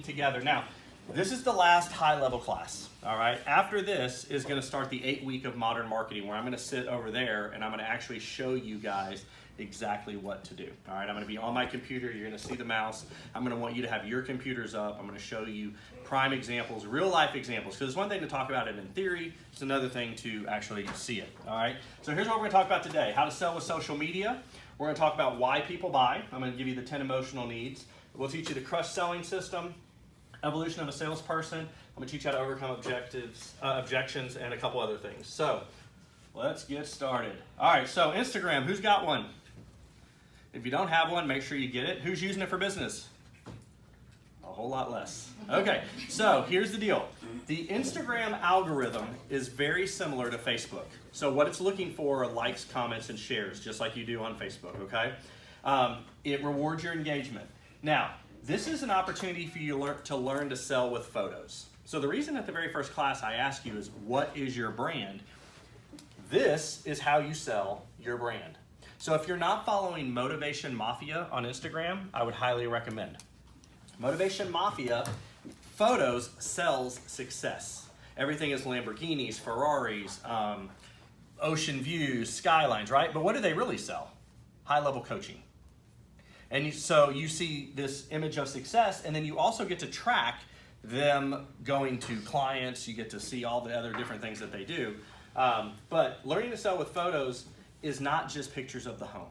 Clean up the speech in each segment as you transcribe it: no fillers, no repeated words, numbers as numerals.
together. Now, this is the last high-level class, all right? After this is going to start the 8-week of modern marketing, where I'm going to sit over there and I'm going to actually show you guys exactly what to do, all right? I'm going to be on my computer. You're going to see the mouse. I'm going to want you to have your computers up. I'm going to show you prime examples, real-life examples, because it's one thing to talk about it in theory. It's another thing to actually see it, all right? So here's what we're going to talk about today: how to sell with social media. We're going to talk about why people buy. I'm going to give you the 10 emotional needs. We'll teach you the crush selling system, evolution of a salesperson. I'm going to teach you how to overcome objections, and a couple other things. So let's get started. All right, so Instagram, who's got one? If you don't have one, make sure you get it. Who's using it for business? A whole lot less. Okay, so here's the deal. The Instagram algorithm is very similar to Facebook. So what it's looking for are likes, comments, and shares, just like you do on Facebook, okay? It rewards your engagement. Now, this is an opportunity for you to learn to sell with photos. So the reason at the very first class I asked you is, what is your brand? This is how you sell your brand. So if you're not following Motivation Mafia on Instagram, I would highly recommend. Motivation Mafia photos sells success. Everything is Lamborghinis, Ferraris, ocean views, skylines, right? But what do they really sell? High-level coaching. And so you see this image of success, and then you also get to track them going to clients. You get to see all the other different things that they do. But learning to sell with photos is not just pictures of the home.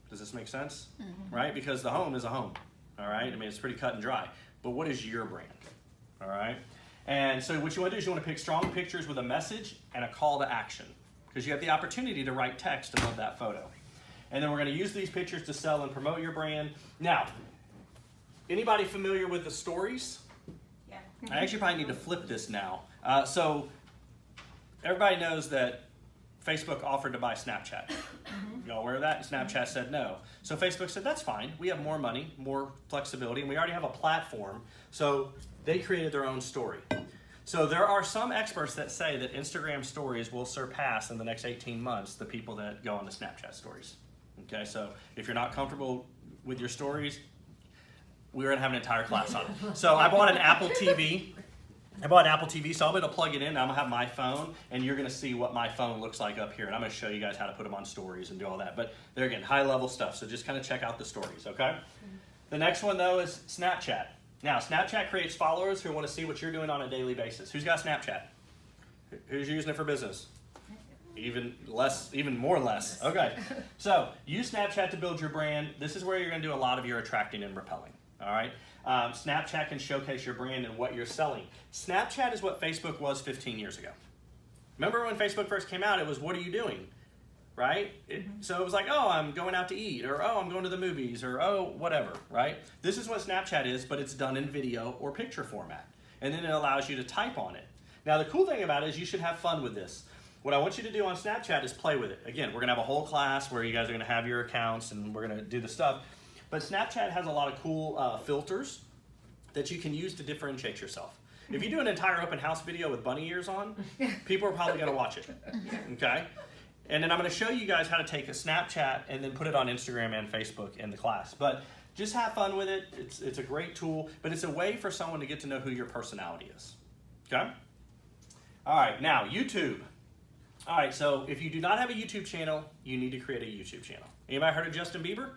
Does this make sense? Mm-hmm. Right? Because the home is a home. All right? I mean, it's pretty cut and dry. But what is your brand? All right? And so what you want to do is you want to pick strong pictures with a message and a call to action, because you have the opportunity to write text above that photo. And then we're going to use these pictures to sell and promote your brand. Now, anybody familiar with the stories? Yeah. I actually probably need to flip this now. So everybody knows that Facebook offered to buy Snapchat. Y'all aware of that? Snapchat said no. So Facebook said, that's fine. We have more money, more flexibility, and we already have a platform. So they created their own story. So there are some experts that say that Instagram stories will surpass in the next 18 months the people that go on the Snapchat stories. Okay, so if you're not comfortable with your stories, we're going to have an entire class on it. So I bought an Apple TV. So I'll be able to plug it in. I'm going to have my phone, and you're going to see what my phone looks like up here. And I'm going to show you guys how to put them on stories and do all that. But there again, high-level stuff. So just kind of check out the stories, okay? The next one, though, is Snapchat. Now, Snapchat creates followers who want to see what you're doing on a daily basis. Who's got Snapchat? Who's using it for business? Even more less. Okay. So use Snapchat to build your brand. This is where you're going to do a lot of your attracting and repelling. All right. Snapchat can showcase your brand and what you're selling. Snapchat is what Facebook was 15 years ago. Remember when Facebook first came out, it was, what are you doing? Right? So it was like, oh, I'm going out to eat, or oh, I'm going to the movies, or oh, whatever, right? This is what Snapchat is, but it's done in video or picture format. And then it allows you to type on it. Now, the cool thing about it is you should have fun with this. What I want you to do on Snapchat is play with it. Again, we're going to have a whole class where you guys are going to have your accounts and we're going to do the stuff. But Snapchat has a lot of cool filters that you can use to differentiate yourself. If you do an entire open house video with bunny ears on, people are probably going to watch it. Okay? And then I'm going to show you guys how to take a Snapchat and then put it on Instagram and Facebook in the class. But just have fun with it. It's a great tool, but it's a way for someone to get to know who your personality is. Okay? All right, now YouTube. All right, so if you do not have a YouTube channel, you need to create a YouTube channel. Anybody heard of Justin Bieber?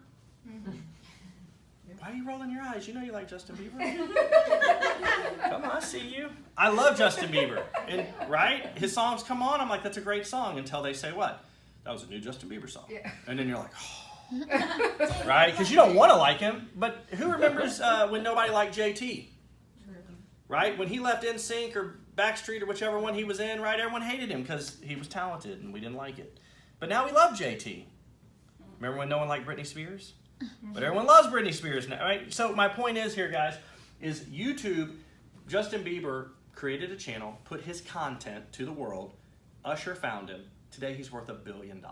Why are you rolling your eyes? You know you like Justin Bieber. Come on, I see you. I love Justin Bieber. And right? His songs come on, I'm like, that's a great song, until they say what? That was a new Justin Bieber song. Yeah. And then you're like, oh. Right? Because you don't want to like him, but who remembers when nobody liked JT? Right? When he left NSYNC or Backstreet or whichever one he was in, right? Everyone hated him because he was talented and we didn't like it. But now we love JT. Remember when no one liked Britney Spears? But everyone loves Britney Spears now, right? So my point is here, guys, is YouTube, Justin Bieber created a channel, put his content to the world. Usher found him. Today he's worth $1 billion.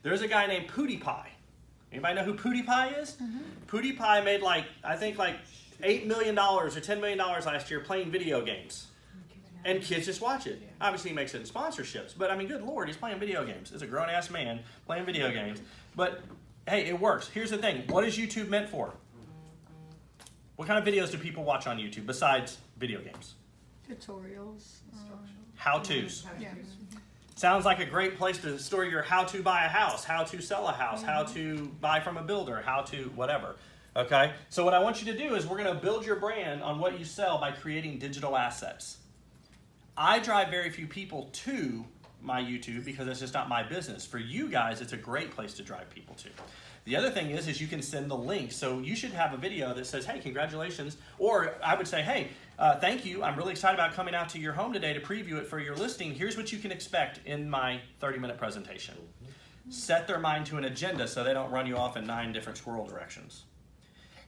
There's a guy named PewDiePie. Anybody know who PewDiePie is? PewDiePie made I think $8 million or $10 million last year playing video games. And kids just watch it. Obviously he makes it in sponsorships, but I mean, good Lord, he's playing video games. It's a grown-ass man playing video games. But hey, it works. Here's the thing. What is YouTube meant for? What kind of videos do people watch on YouTube besides video games? Tutorials. How-tos. Yeah. Sounds like a great place to store your how to buy a house, how to sell a house, how to buy from a builder, how to whatever. Okay? So what I want you to do is we're going to build your brand on what you sell by creating digital assets. I drive very few people to my YouTube because it's just not my business. For you guys, it's a great place to drive people to. The other thing is you can send the link. So you should have a video that says, hey, congratulations. Or I would say, hey, thank you. I'm really excited about coming out to your home today to preview it for your listing. Here's what you can expect in my 30-minute presentation. Set their mind to an agenda so they don't run you off in 9 different squirrel directions.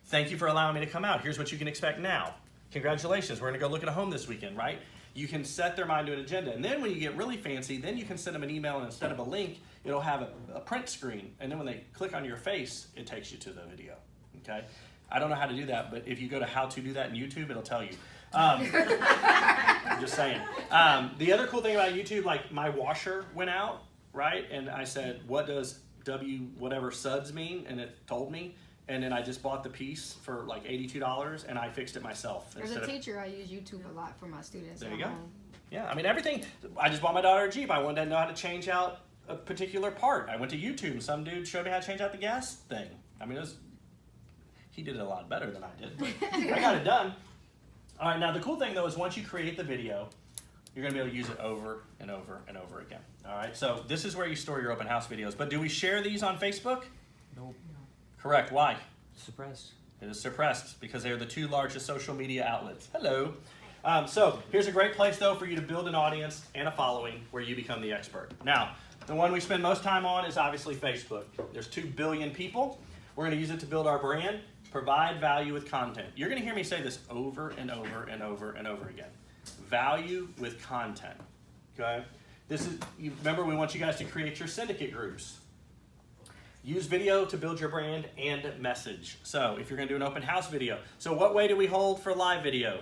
Thank you for allowing me to come out. Here's what you can expect now. Congratulations. We're going to go look at a home this weekend, right? You can set their mind to an agenda. And then when you get really fancy, then you can send them an email, and instead of a link, it'll have a print screen. And then when they click on your face, it takes you to the video. Okay? I don't know how to do that, but if you go to how to do that in YouTube, it'll tell you. I'm just saying. The other cool thing about YouTube, like my washer went out, right? And I said, what does W whatever suds mean? And it told me. And then I just bought the piece for like $82, and I fixed it myself. As a teacher, I use YouTube a lot for my students. There you go. Yeah, I mean, everything. I just bought my daughter a Jeep. I wanted to know how to change out a particular part. I went to YouTube, and some dude showed me how to change out the gas thing. I mean, he did it a lot better than I did, but I got it done. All right, now the cool thing, though, is once you create the video, you're going to be able to use it over and over and over again. All right, so this is where you store your open house videos. But do we share these on Facebook? Nope. Correct. Why? Suppressed. It is suppressed because they're the 2 largest social media outlets. Hello. So here's a great place, though, for you to build an audience and a following where you become the expert. Now, the one we spend most time on is obviously Facebook. There's 2 billion people. We're going to use it to build our brand, provide value with content. You're going to hear me say this over and over and over and over again. Value with content. Okay? You remember, we want you guys to create your syndicate groups. Use video to build your brand and message. So if you're going to do an open house video, so what way do we hold for live video?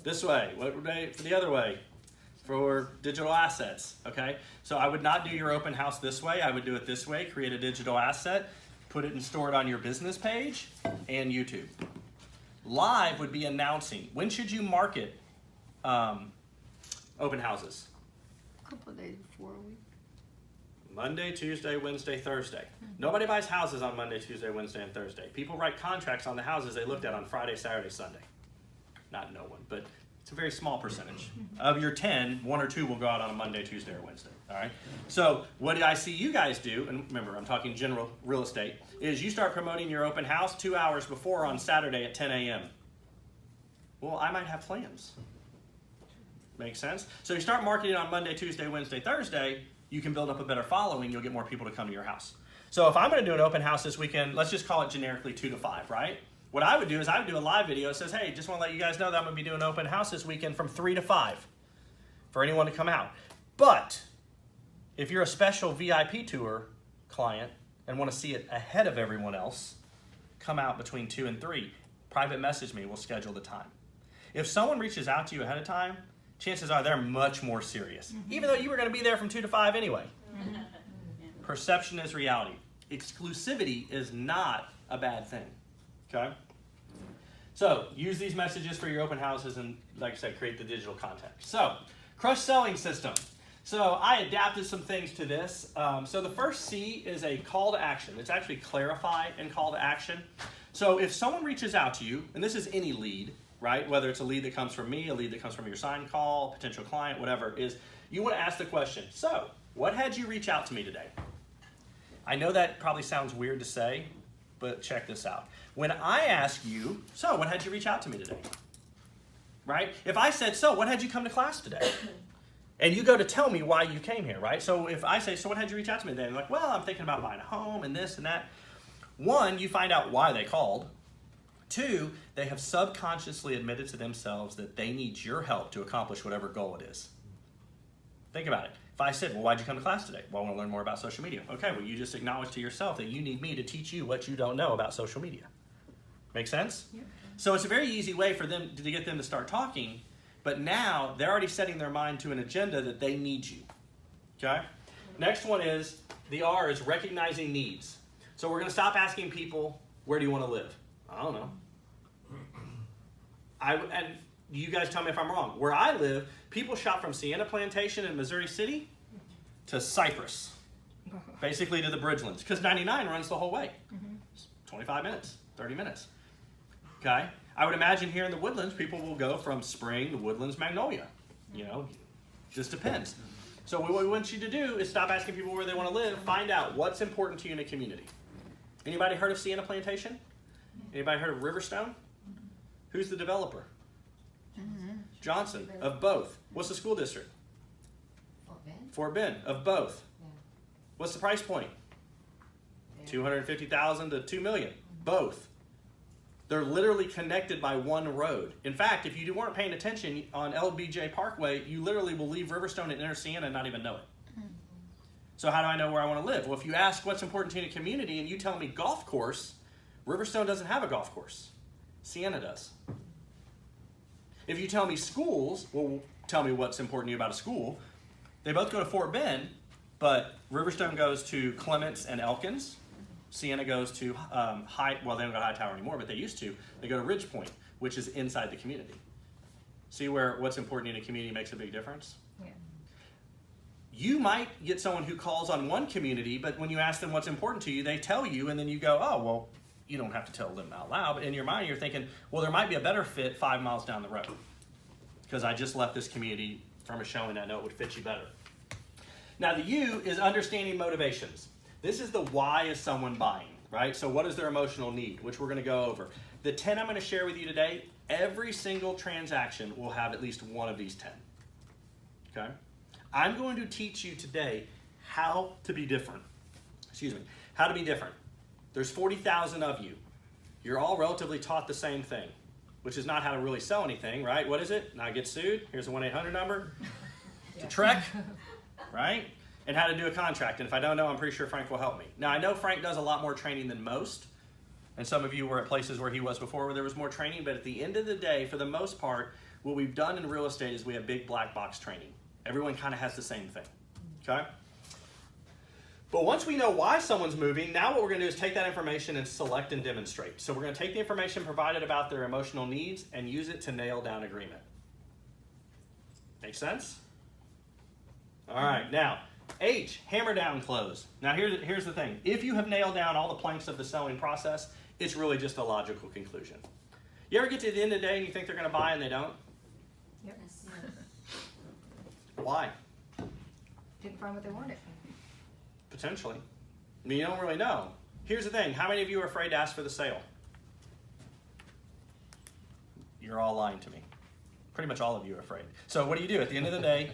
This way. What way for the other way? For digital assets, okay? So I would not do your open house this way. I would do it this way. Create a digital asset, put it and store it on your business page and YouTube. Live would be announcing. When should you market open houses? A couple of days before a week. Monday, Tuesday, Wednesday, Thursday. Nobody buys houses on Monday, Tuesday, Wednesday, and Thursday. People write contracts on the houses they looked at on Friday, Saturday, Sunday. Not no one, but it's a very small percentage. Of your 10, 1 or 2 will go out on a Monday, Tuesday, or Wednesday. All right. So what I see you guys do, and remember, I'm talking general real estate, is you start promoting your open house 2 hours before on Saturday at 10 a.m. Well, I might have plans. Make sense? So you start marketing on Monday, Tuesday, Wednesday, Thursday. You can build up a better following, you'll get more people to come to your house. So if I'm going to do an open house this weekend, let's just call it generically 2 to 5, right? What I would do is I would do a live video that says, hey, just want to let you guys know that I'm going to be doing an open house this weekend from 3 to 5 for anyone to come out. But if you're a special VIP tour client and want to see it ahead of everyone else, come out between 2 and 3. Private message me, we'll schedule the time. If someone reaches out to you ahead of time, chances are they're much more serious, even though you were going to be there from 2 to 5 anyway. Perception is reality. Exclusivity is not a bad thing, okay? So use these messages for your open houses and, like I said, create the digital content. So, crush selling system. So I adapted some things to this. So the first C is a call to action. It's actually clarify and call to action. So if someone reaches out to you, and this is any lead, right? Whether it's a lead that comes from me, a lead that comes from your sign call, potential client, whatever, is you want to ask the question, so what had you reach out to me today? I know that probably sounds weird to say, but check this out. When I ask you, so what had you reach out to me today? Right? If I said, so what had you come to class today? And you go to tell me why you came here, right? So if I say, so what had you reach out to me today? And like, well, I'm thinking about buying a home and this and that. 1, you find out why they called. 2, they have subconsciously admitted to themselves that they need your help to accomplish whatever goal it is. Think about it. If I said, well, why'd you come to class today? Well, I want to learn more about social media. Okay, well, you just acknowledge to yourself that you need me to teach you what you don't know about social media. Make sense? Yep. So it's a very easy way for them to get them to start talking, but now they're already setting their mind to an agenda that they need you. Okay? Next one is, the R is recognizing needs. So we're going to stop asking people, where do you want to live? I don't know. And you guys tell me if I'm wrong. Where I live, people shop from Sienna Plantation in Missouri City to Cypress, basically to the Bridgelands, because 99 runs the whole way. 25 minutes, 30 minutes. Okay? I would imagine here in the Woodlands, people will go from Spring to Woodlands, Magnolia. You know, just depends. So what we want you to do is stop asking people where they want to live. Find out what's important to you in a community. Anybody heard of Sienna Plantation? Anybody heard of Riverstone? Who's the developer? Johnson, of both. What's the school district? Fort Bend, of both. What's the price point? $250,000 to $2 million. Both. They're literally connected by one road. In fact, if you weren't paying attention on LBJ Parkway, you literally will leave Riverstone and enter Sienna and not even know it. So how do I know where I want to live? Well, if you ask what's important to you in a community and you tell me golf course, Riverstone doesn't have a golf course. Sienna does. If you tell me schools, well, tell me what's important to you about a school. They both go to Fort Bend, but Riverstone goes to Clements and Elkins. Sienna goes to they don't go to Hightower anymore, but they used to. They go to Ridge Point, which is inside the community. See where what's important in a community makes a big difference? Yeah. You might get someone who calls on one community, but when you ask them what's important to you, they tell you, and then you go, oh, well, you don't have to tell them out loud, but in your mind, you're thinking, well, there might be a better fit 5 miles down the road because I just left this community from a showing I know it would fit you better. Now, the U is understanding motivations. This is the why is someone buying, right? So what is their emotional need, which we're going to go over. The 10 I'm going to share with you today, every single transaction will have at least one of these 10. Okay? I'm going to teach you today how to be different. How to be different. There's 40,000 of you. You're all relatively taught the same thing, which is not how to really sell anything, right? What is it? Not get sued. Here's a 1-800 number. To Trek, right? And how to do a contract. And if I don't know, I'm pretty sure Frank will help me. Now, I know Frank does a lot more training than most. And some of you were at places where he was before where there was more training. But at the end of the day, for the most part, what we've done in real estate is we have big black box training. Everyone kind of has the same thing. Okay? But once we know why someone's moving, now what we're going to do is take that information and select and demonstrate. So we're going to take the information provided about their emotional needs and use it to nail down agreement. Make sense? All right. Now, H, hammer down close. Now here's the thing. If you have nailed down all the planks of the selling process, it's really just a logical conclusion. You ever get to the end of the day and you think they're going to buy and they don't? Yep. Why? Didn't find what they wanted. Potentially. I mean, you don't really know. Here's the thing. How many of you are afraid to ask for the sale? You're all lying to me. Pretty much all of you are afraid. So what do you do at the end of the day?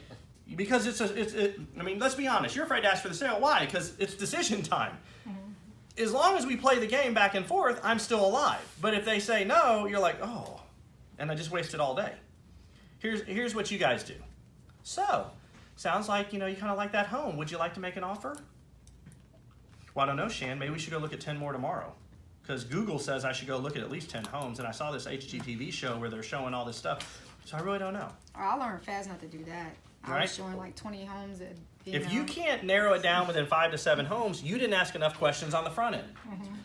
Because I mean, let's be honest. You're afraid to ask for the sale. Why? Because it's decision time. As long as we play the game back and forth, I'm still alive. But if they say no, you're like, oh, and I just wasted all day. Here's what you guys do. So, sounds like, you kind of like that home. Would you like to make an offer? Well, I don't know, Shan. Maybe we should go look at 10 more tomorrow. Because Google says I should go look at least 10 homes. And I saw this HGTV show where they're showing all this stuff. So I really don't know. I learned fast not to do that. I was showing like 20 homes. If you can't narrow it down within 5 to 7 homes, you didn't ask enough questions on the front end.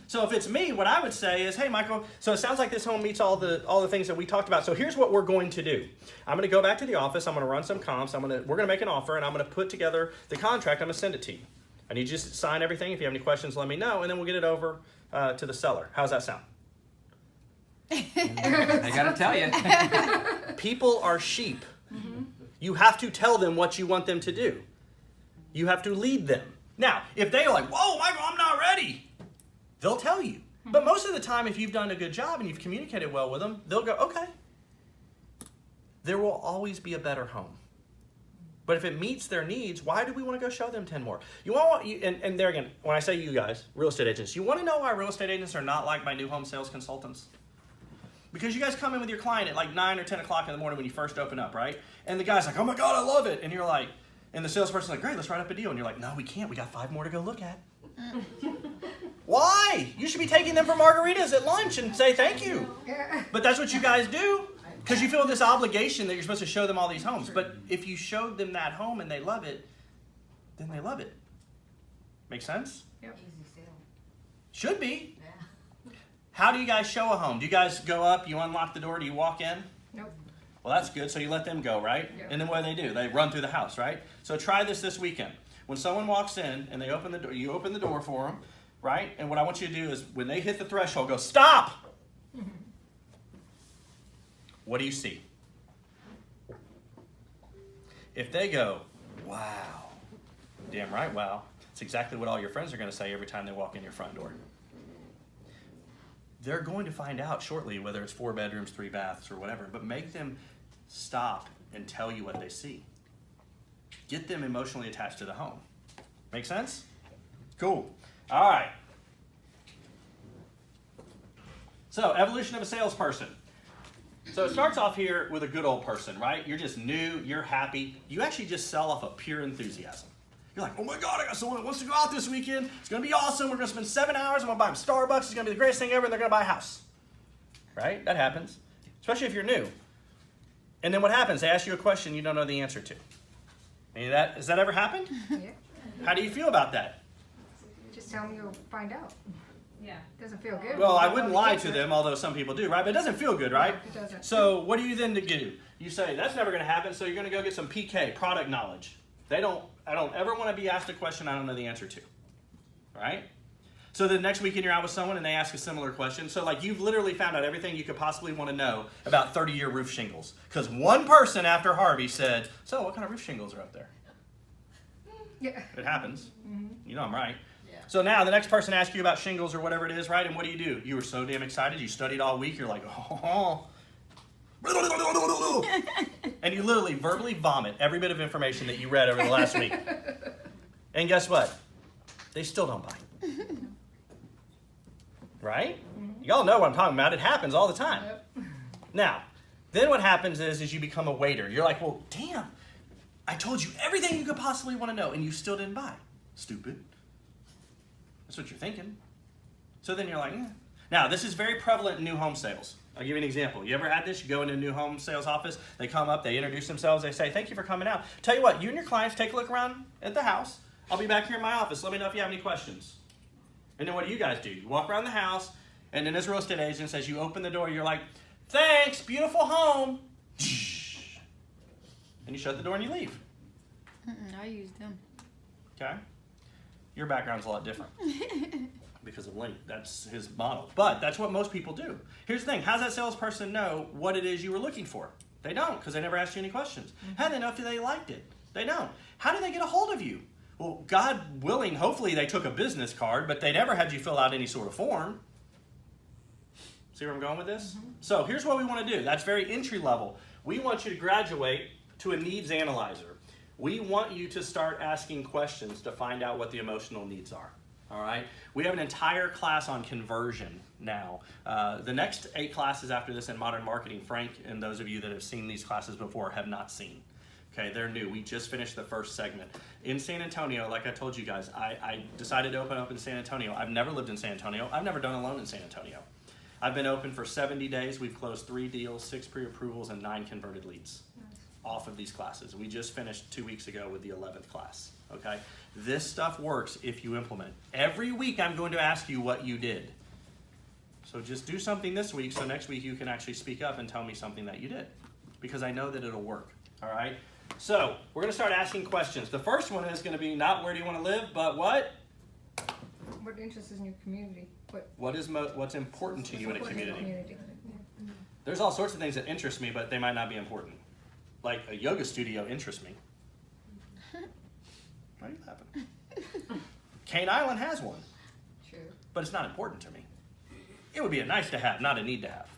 So if it's me, what I would say is, hey, Michael, so it sounds like this home meets all the things that we talked about. So here's what we're going to do. I'm going to go back to the office. I'm going to run some comps. We're going to make an offer, and I'm going to put together the contract. I'm going to send it to you. I need you to sign everything. If you have any questions, let me know, and then we'll get it over to the seller. How's that sound? I got to tell you. People are sheep. You have to tell them what you want them to do. You have to lead them. Now, if they're like, whoa, Michael, I'm not ready, they'll tell you. But most of the time, if you've done a good job and you've communicated well with them, they'll go, okay. There will always be a better home. But if it meets their needs, why do we want to go show them 10 more? And there again, when I say you guys, real estate agents, you want to know why real estate agents are not like my new home sales consultants? Because you guys come in with your client at like 9 or 10 o'clock in the morning when you first open up, right? And the guy's like, oh my God, I love it. And you're like, and the salesperson's like, great, let's write up a deal. And you're like, no, we can't. We got 5 more to go look at. Why? You should be taking them for margaritas at lunch and say thank you. But that's what you guys do because you feel this obligation that you're supposed to show them all these homes. But if you showed them that home and they love it, then they love it. Make sense? Yep. Should be. How do you guys show a home? Do you guys go up, you unlock the door, do you walk in? Nope. Well, that's good, so you let them go, right? Yep. And then what do? They run through the house, right? So try this weekend. When someone walks in and they open the door, you open the door for them, right? And what I want you to do is when they hit the threshold, go, stop! What do you see? If they go, wow, damn right, wow, it's exactly what all your friends are going to say every time they walk in your front door. They're going to find out shortly whether it's 4 bedrooms, 3 baths, or whatever, but make them stop and tell you what they see. Get them emotionally attached to the home. Make sense? Cool. All right. So, evolution of a salesperson. So it starts off here with a good old person, right? You're just new, you're happy. You actually just sell off of pure enthusiasm. You're like, oh my God, I got someone that wants to go out this weekend. It's going to be awesome. We're going to spend 7 hours. I'm going to buy them Starbucks. It's going to be the greatest thing ever, and they're going to buy a house. Right? That happens, especially if you're new. And then what happens? They ask you a question you don't know the answer to. Has that ever happened? Yeah. How do you feel about that? Just tell me you'll find out. Yeah. Doesn't feel good. Well, I wouldn't lie to them, although some people do, right? But it doesn't feel good, right? No, it doesn't. So what do you then do? You say, that's never going to happen, so you're going to go get some PK, product knowledge. I don't ever want to be asked a question I don't know the answer to, right? So the next weekend you're out with someone and they ask a similar question. So like you've literally found out everything you could possibly want to know about 30-year roof shingles. Because one person after Harvey said, so what kind of roof shingles are up there? Yeah. It happens. Mm-hmm. You know I'm right. Yeah. So now the next person asks you about shingles or whatever it is, right? And what do? You were so damn excited. You studied all week. You're like, oh. And you literally verbally vomit every bit of information that you read over the last week. And guess what? They still don't buy. Right? Y'all know what I'm talking about. It happens all the time. Yep. Now, then what happens is you become a waiter. You're like, well, damn, I told you everything you could possibly want to know, and you still didn't buy. Stupid. That's what you're thinking. So then you're like, eh. Now, this is very prevalent in new home sales. I'll give you an example. You ever had this? You go into a new home sales office, they come up, they introduce themselves, they say, thank you for coming out. Tell you what, you and your clients take a look around at the house. I'll be back here in my office. Let me know if you have any questions. And then what do? You walk around the house, and then as a real estate agent says, you open the door, you're like, thanks, beautiful home. And you shut the door and you leave. I use them. Okay? Your background's a lot different. Because of Link, that's his model. But that's what most people do. Here's the thing, how does that salesperson know what it is you were looking for? They don't, because they never asked you any questions. How do they know if they liked it? They don't. How do they get a hold of you? Well, God willing, hopefully they took a business card, but they never had you fill out any sort of form. See where I'm going with this? So here's what we want to do. That's very entry level. We want you to graduate to a needs analyzer. We want you to start asking questions to find out what the emotional needs are. All right? We have an entire class on conversion now. The next 8 classes after this in modern marketing, Frank and those of you that have seen these classes before have not seen. Okay, they're new. We just finished the first segment. In San Antonio, like I told you guys, I decided to open up in San Antonio. I've never lived in San Antonio. I've never done a loan in San Antonio. I've been open for 70 days. We've closed 3 deals, 6 pre-approvals, and 9 converted leads off of these classes. We just finished 2 weeks ago with the 11th class. Okay, this stuff works if you implement. Every week I'm going to ask you what you did. So just do something this week so next week you can actually speak up and tell me something that you did. Because I know that it'll work. All right? So we're going to start asking questions. The first one is going to be not where do you want to live, but what? What interests in your community? What's important to you in a community? There's all sorts of things that interest me, but they might not be important. Like a yoga studio interests me. Why are you laughing? Cane Island has one. True. But it's not important to me. It would be a nice to have, not a need to have.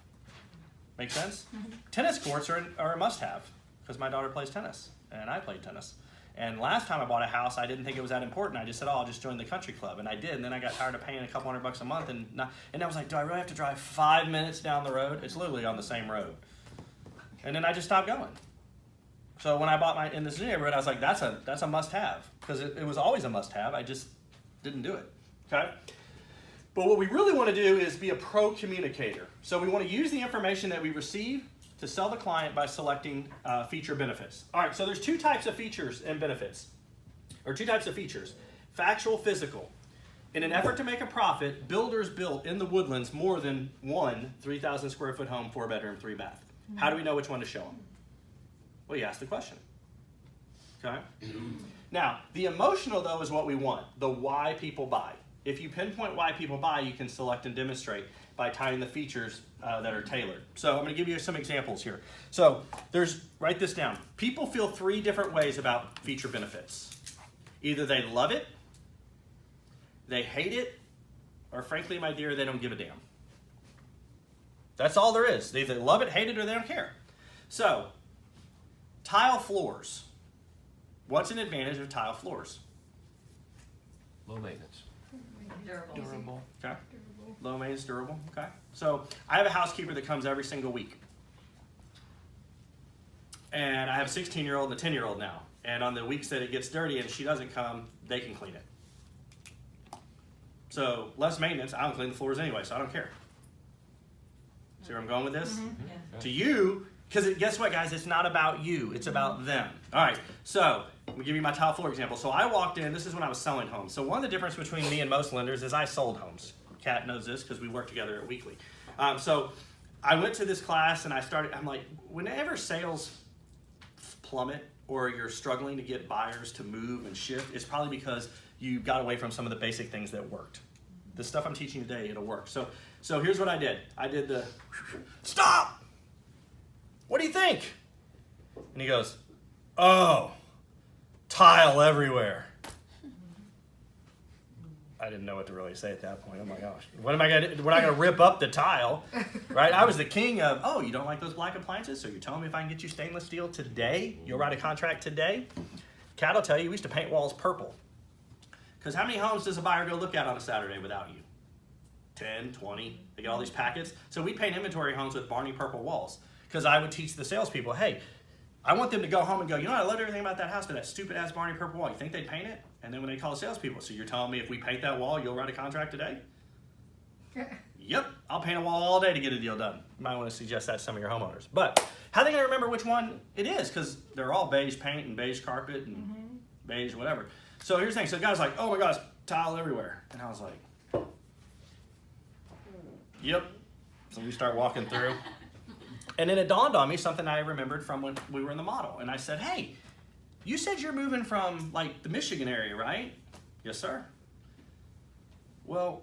Make sense? Tennis courts are a must have because my daughter plays tennis and I played tennis. And last time I bought a house, I didn't think it was that important. I just said, oh, I'll just join the country club. And I did. And then I got tired of paying a couple $100 a month. And I was like, do I really have to drive 5 minutes down the road? It's literally on the same road. And then I just stopped going. So when I bought in this neighborhood, I was like, that's a must-have. Because it was always a must-have. I just didn't do it. Okay? But what we really want to do is be a pro communicator. So we want to use the information that we receive to sell the client by selecting feature benefits. All right, so there's 2 types of features and benefits. Or 2 types of features. Factual, physical. In an effort to make a profit, builders built in the Woodlands more than one 3,000 square foot home, 4-bedroom, 3-bath. How do we know which one to show them? Well, you ask the question. Okay? Now, the emotional, though, is what we want, the why people buy. If you pinpoint why people buy, you can select and demonstrate by tying the features that are tailored. So I'm going to give you some examples here. So write this down. People feel 3 different ways about feature benefits. Either they love it, they hate it, or frankly, my dear, they don't give a damn. That's all there is. They either love it, hate it, or they don't care. So, tile floors. What's an advantage of tile floors? Low maintenance. Durable. Okay. Low maintenance, durable. Okay. So I have a housekeeper that comes every single week. And I have a 16-year-old and a 10-year-old now. And on the weeks that it gets dirty and she doesn't come, they can clean it. So less maintenance. I don't clean the floors anyway, so I don't care. See where I'm going with this? Mm-hmm. Yeah. To you, because guess what, guys? It's not about you. It's about them. All right. So let me give you my tile floor example. So I walked in. This is when I was selling homes. So one of the difference between me and most lenders is I sold homes. Kat knows this because we work together at Weekly. So I went to this class and I'm like, whenever sales plummet or you're struggling to get buyers to move and shift, it's probably because you got away from some of the basic things that worked. The stuff I'm teaching you today, it'll work. So here's what I did. I did the, stop! What do you think? And he goes, oh, tile everywhere. I didn't know what to really say at that point. Oh my gosh. What am I going to do? We're not going to rip up the tile, right? I was the king of, oh, you don't like those black appliances? So you're telling me if I can get you stainless steel today, you'll write a contract today? Kat will tell you, we used to paint walls purple. Because how many homes does a buyer go look at on a Saturday without you? 10, 20. They get all these packets. So we paint inventory homes with Barney purple walls. Because I would teach the salespeople, hey, I want them to go home and go, you know what, I love everything about that house, but that stupid ass Barney purple wall, you think they'd paint it? And then when they call the salespeople, so you're telling me if we paint that wall, you'll write a contract today? Yep, I'll paint a wall all day to get a deal done. You might want to suggest that to some of your homeowners. But how are they going to remember which one it is? Because they're all beige paint and beige carpet and beige whatever. So here's the thing. So the guy's like, oh my gosh, tile everywhere. And I was like, yep. So we start walking through. And then it dawned on me something I remembered from when we were in the model. And I said, hey, you said you're moving from like the Michigan area, right? Yes, sir. Well,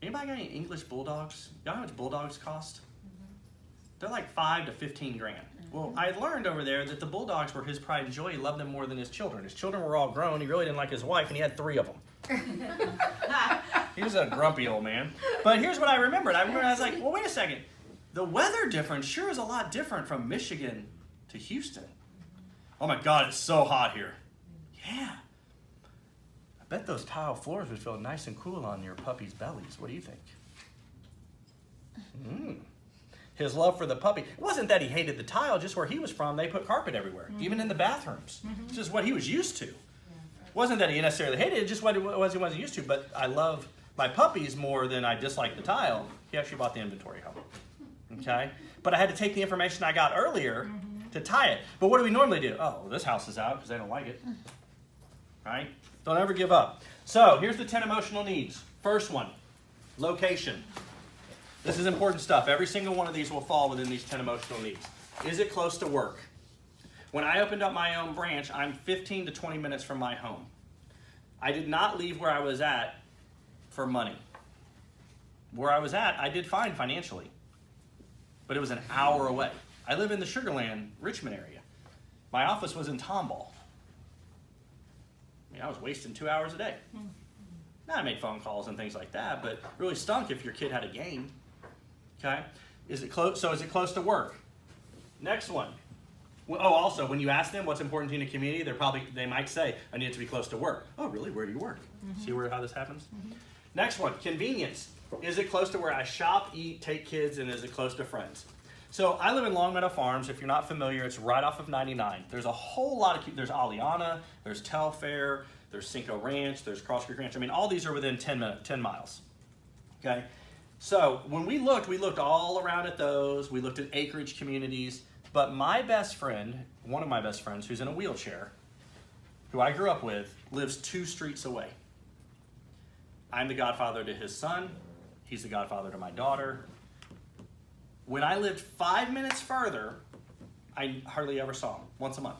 anybody got any English bulldogs? Y'all know how much bulldogs cost? They're like 5 to 15 grand. Well, I learned over there that the bulldogs were his pride and joy. He loved them more than his children. His children were all grown. He really didn't like his wife, and he had 3 of them. He was a grumpy old man. But here's what I remembered. I was like, well, wait a second. The weather difference sure is a lot different from Michigan to Houston. Oh my God, it's so hot here. Yeah. I bet those tile floors would feel nice and cool on your puppy's bellies. What do you think? His love for the puppy. It wasn't that he hated the tile, just where he was from, they put carpet everywhere, even in the bathrooms. It's just what he was used to. It wasn't that he necessarily hated it, just what he wasn't used to. But I love my puppies more than I dislike the tile. He actually bought the inventory home. Okay? But I had to take the information I got earlier to tie it. But what do we normally do? Oh, well, this house is out because they don't like it. Right? Don't ever give up. So here's the 10 emotional needs. First one, location. This is important stuff. Every single one of these will fall within these 10 emotional needs. Is it close to work? When I opened up my own branch, I'm 15 to 20 minutes from my home. I did not leave where I was at for money. Where I was at, I did fine financially. But it was an hour away. I live in the Sugarland, Richmond area. My office was in Tomball. I mean, I was wasting 2 hours a day. Now I made phone calls and things like that, but it really stunk if your kid had a game. Okay? Is it close? So is it close to work? Next one. Oh, also, when you ask them what's important to you in a community, they might say, I need it to be close to work. Oh, really? Where do you work? See how this happens? Next one, convenience. Is it close to where I shop, eat, take kids, and is it close to friends? So I live in Longmeadow Farms. If you're not familiar, it's right off of 99. There's a whole lot of, there's Aliana, there's Telfair, there's Cinco Ranch, there's Cross Creek Ranch. I mean, all these are within 10 miles. Okay? So when we looked all around at those. We looked at acreage communities. But my best friend, one of my best friends who's in a wheelchair, who I grew up with, lives 2 streets away. I'm the godfather to his son. He's the godfather to my daughter. When I lived 5 minutes further, I hardly ever saw him, once a month.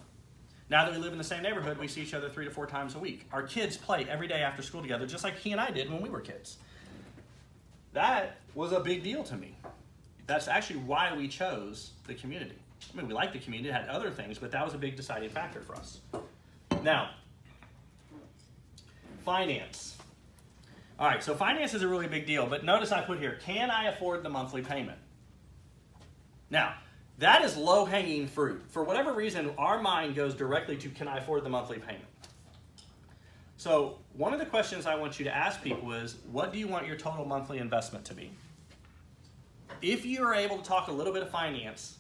Now that we live in the same neighborhood, we see each other 3 to 4 times a week. Our kids play every day after school together, just like he and I did when we were kids. That was a big deal to me. That's actually why we chose the community. I mean, we liked the community, it had other things, but that was a big deciding factor for us. Now, finance. All right, so finance is a really big deal, but notice I put here, can I afford the monthly payment? Now, that is low-hanging fruit. For whatever reason, our mind goes directly to, can I afford the monthly payment? So one of the questions I want you to ask people is, what do you want your total monthly investment to be? If you are able to talk a little bit of finance,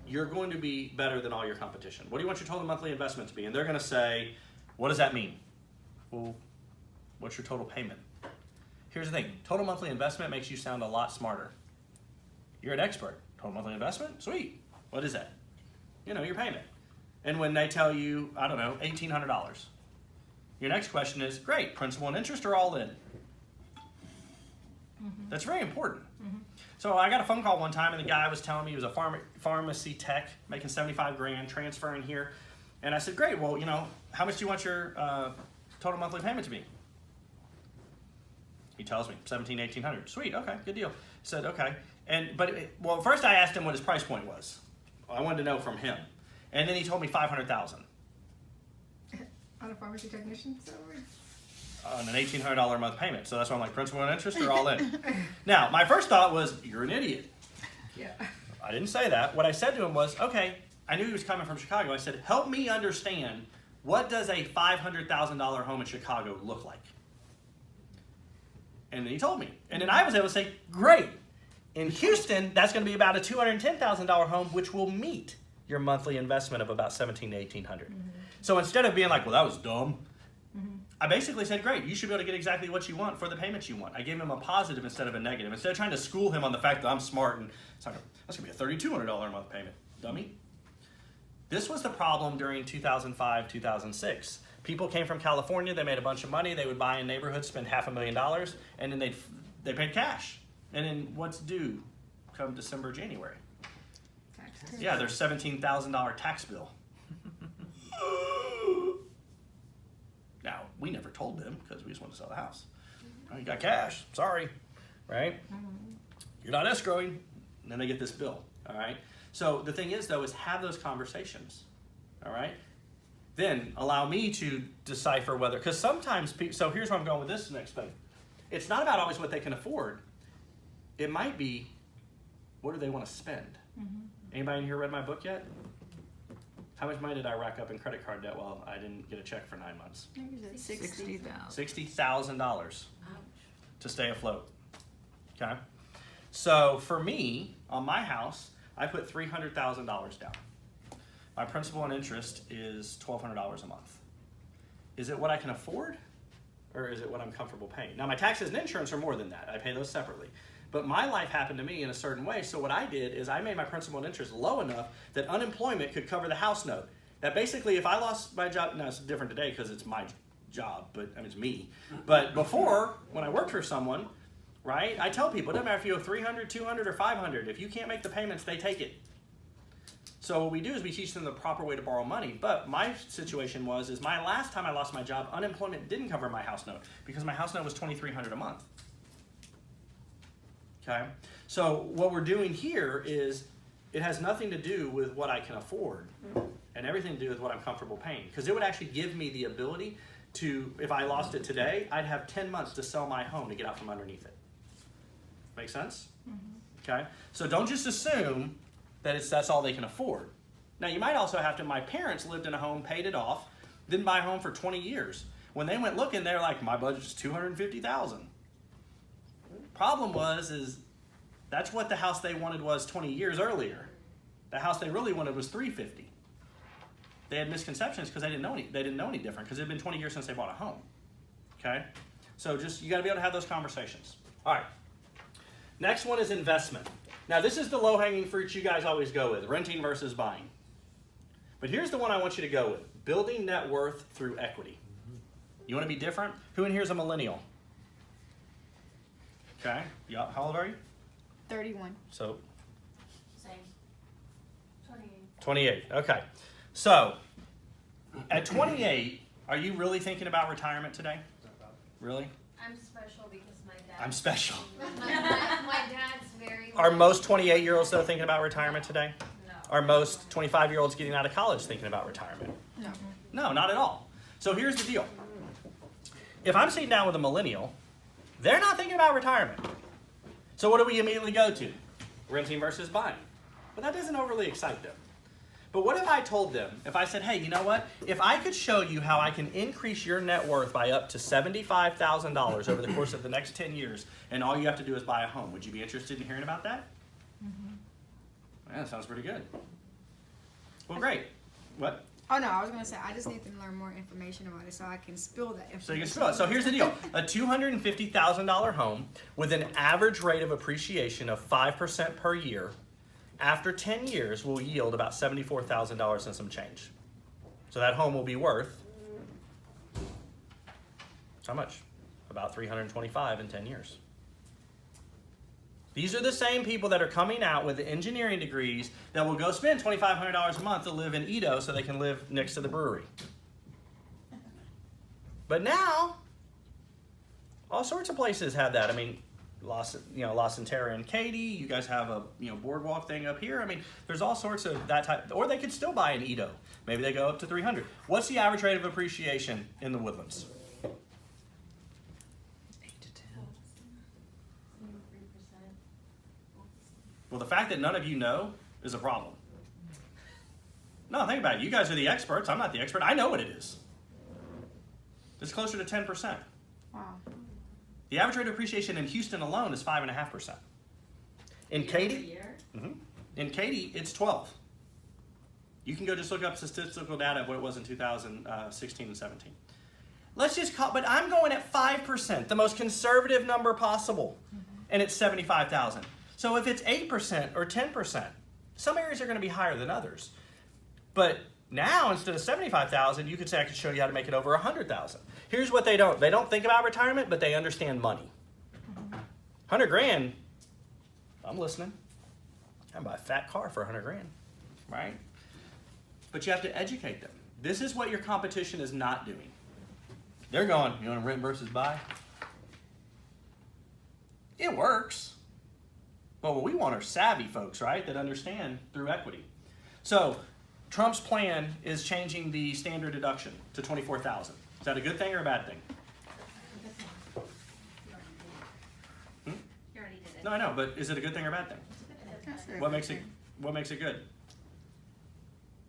you're going to be better than all your competition. What do you want your total monthly investment to be? And they're going to say, what does that mean? Well, what's your total payment? Here's the thing. Total monthly investment makes you sound a lot smarter. You're an expert. Total monthly investment? Sweet. What is that? You know, your payment. And when they tell you, I don't know, $1,800, your next question is, great, principal and interest are all in. Mm-hmm. That's very important. Mm-hmm. So I got a phone call one time, and the guy was telling me he was a pharmacy tech, making $75,000, transferring here. And I said, great, well, you know, how much do you want your total monthly payment to be? He tells me, $1,700, $1,800. Sweet, okay, good deal. I said, okay. Well, first I asked him what his price point was. I wanted to know from him. And then he told me $500,000. On a pharmacy technician salary? On an $1,800 a month payment. So that's why I'm like, principal and interest are all in. Now, my first thought was, you're an idiot. Yeah. I didn't say that. What I said to him was, okay, I knew he was coming from Chicago. I said, help me understand, what does a $500,000 home in Chicago look like? And then he told me. And then I was able to say, great. In Houston, that's going to be about a $210,000 home, which will meet your monthly investment of about $1,700 to $1,800. Mm-hmm. So instead of being like, well, that was dumb, mm-hmm. I basically said, great, you should be able to get exactly what you want for the payments you want. I gave him a positive instead of a negative. Instead of trying to school him on the fact that I'm smart and that's going to be a $3,200 a month payment, dummy. This was the problem during 2005, 2006. People came from California, they made a bunch of money, they would buy in neighborhoods, spend $500,000, and then they paid cash. And then what's due come December, January? Taxes. Yeah, their $17,000 tax bill. Now, we never told them because we just wanted to sell the house. Oh, you got cash, sorry, right? You're not escrowing. And then they get this bill, all right? So the thing is, though, is have those conversations, all right? Then allow me to decipher whether, because sometimes people, so here's where I'm going with this next thing. It's not about always what they can afford. It might be, what do they want to spend? Mm-hmm. Anybody in here read my book yet? How much money did I rack up in credit card debt while I didn't get a check for 9 months? $60,000. $60,000 to stay afloat. Okay? So for me, on my house, I put $300,000 down. My principal and interest is $1,200 a month. Is it what I can afford? Or is it what I'm comfortable paying? Now, my taxes and insurance are more than that. I pay those separately. But my life happened to me in a certain way, so what I did is I made my principal and interest low enough that unemployment could cover the house note. That basically, if I lost my job, now it's different today because it's my job, but I mean, it's me. But before, when I worked for someone, right, I tell people, it doesn't matter if you owe $300, $200, or $500. If you can't make the payments, they take it. So what we do is we teach them the proper way to borrow money. But my situation is my last time I lost my job, unemployment didn't cover my house note because my house note was $2,300 a month. Okay? So what we're doing here is it has nothing to do with what I can afford and everything to do with what I'm comfortable paying. Because it would actually give me the ability to, if I lost it today, I'd have 10 months to sell my home to get out from underneath it. Make sense? Mm-hmm. Okay? So don't just assume that that's all they can afford. Now you might also have to, my parents lived in a home, paid it off, didn't buy a home for 20 years. When they went looking, they were like, my budget's $250,000. Problem is that's what the house they wanted was 20 years earlier. The house they really wanted was $350,000. They had misconceptions because they didn't know any different because it had been 20 years since they bought a home. Okay? So just, you got to be able to have those conversations. All right. Next one is investment. Now this is the low-hanging fruit you guys always go with, renting versus buying. But here's the one I want you to go with, building net worth through equity. You want to be different? Who in here is a millennial? Okay. Yeah. How old are you? 31. So Same. 28. 28. Okay. So at 28, are you really thinking about retirement today? Really? I'm special because my dad. I'm special. my dad's very. Are most 28-year-olds though thinking about retirement today? No. Are most 25-year-olds getting out of college thinking about retirement? No. No, not at all. So here's the deal. If I'm sitting down with a millennial, they're not thinking about retirement. So what do we immediately go to? Renting versus buying. But that doesn't overly excite them. But what if I told them, if I said, hey, you know what? If I could show you how I can increase your net worth by up to $75,000 over the course of the next 10 years, and all you have to do is buy a home, would you be interested in hearing about that? Yeah, that sounds pretty good. Well, great. What? Oh no, I was gonna say I just need to learn more information about it so I can spill that information. So you can spill it. So here's the deal. A $250,000 home with an average rate of appreciation of 5% per year after 10 years will yield about $74,000 and some change. So that home will be worth how much? About $325,000 in 10 years. These are the same people that are coming out with the engineering degrees that will go spend $2,500 a month to live in Edo so they can live next to the brewery. But now, all sorts of places have that. I mean, La Centera and Katy, you guys have a boardwalk thing up here. I mean, there's all sorts of that type. Or they could still buy an Edo. Maybe they go up to 300. What's the average rate of appreciation in the Woodlands? 8 to 10. 3%. Well, the fact that none of you know is a problem. No, think about it. You guys are the experts. I'm not the expert. I know what it is. It's closer to 10%. Wow. The average rate of appreciation in Houston alone is 5.5%. In Katy, in Katy, it's 12. You can go just look up statistical data of what it was in 2016 and 17. Let's just call, but I'm going at 5%, the most conservative number possible, and it's 75,000. So if it's 8% or 10%, some areas are going to be higher than others. But now, instead of 75,000, you could say I could show you how to make it over 100,000. Here's what they don't. They don't think about retirement, but they understand money. 100 grand, I'm listening. I can buy a fat car for 100 grand, right? But you have to educate them. This is what your competition is not doing. They're going, you want to rent versus buy? It works. But what we want are savvy folks, right, that understand through equity. So Trump's plan is changing the standard deduction to $24,000. Is that a good thing or a bad thing? You already did it. No, I know, but is it a good thing or a bad thing? That's very What good makes it thing. What makes it good?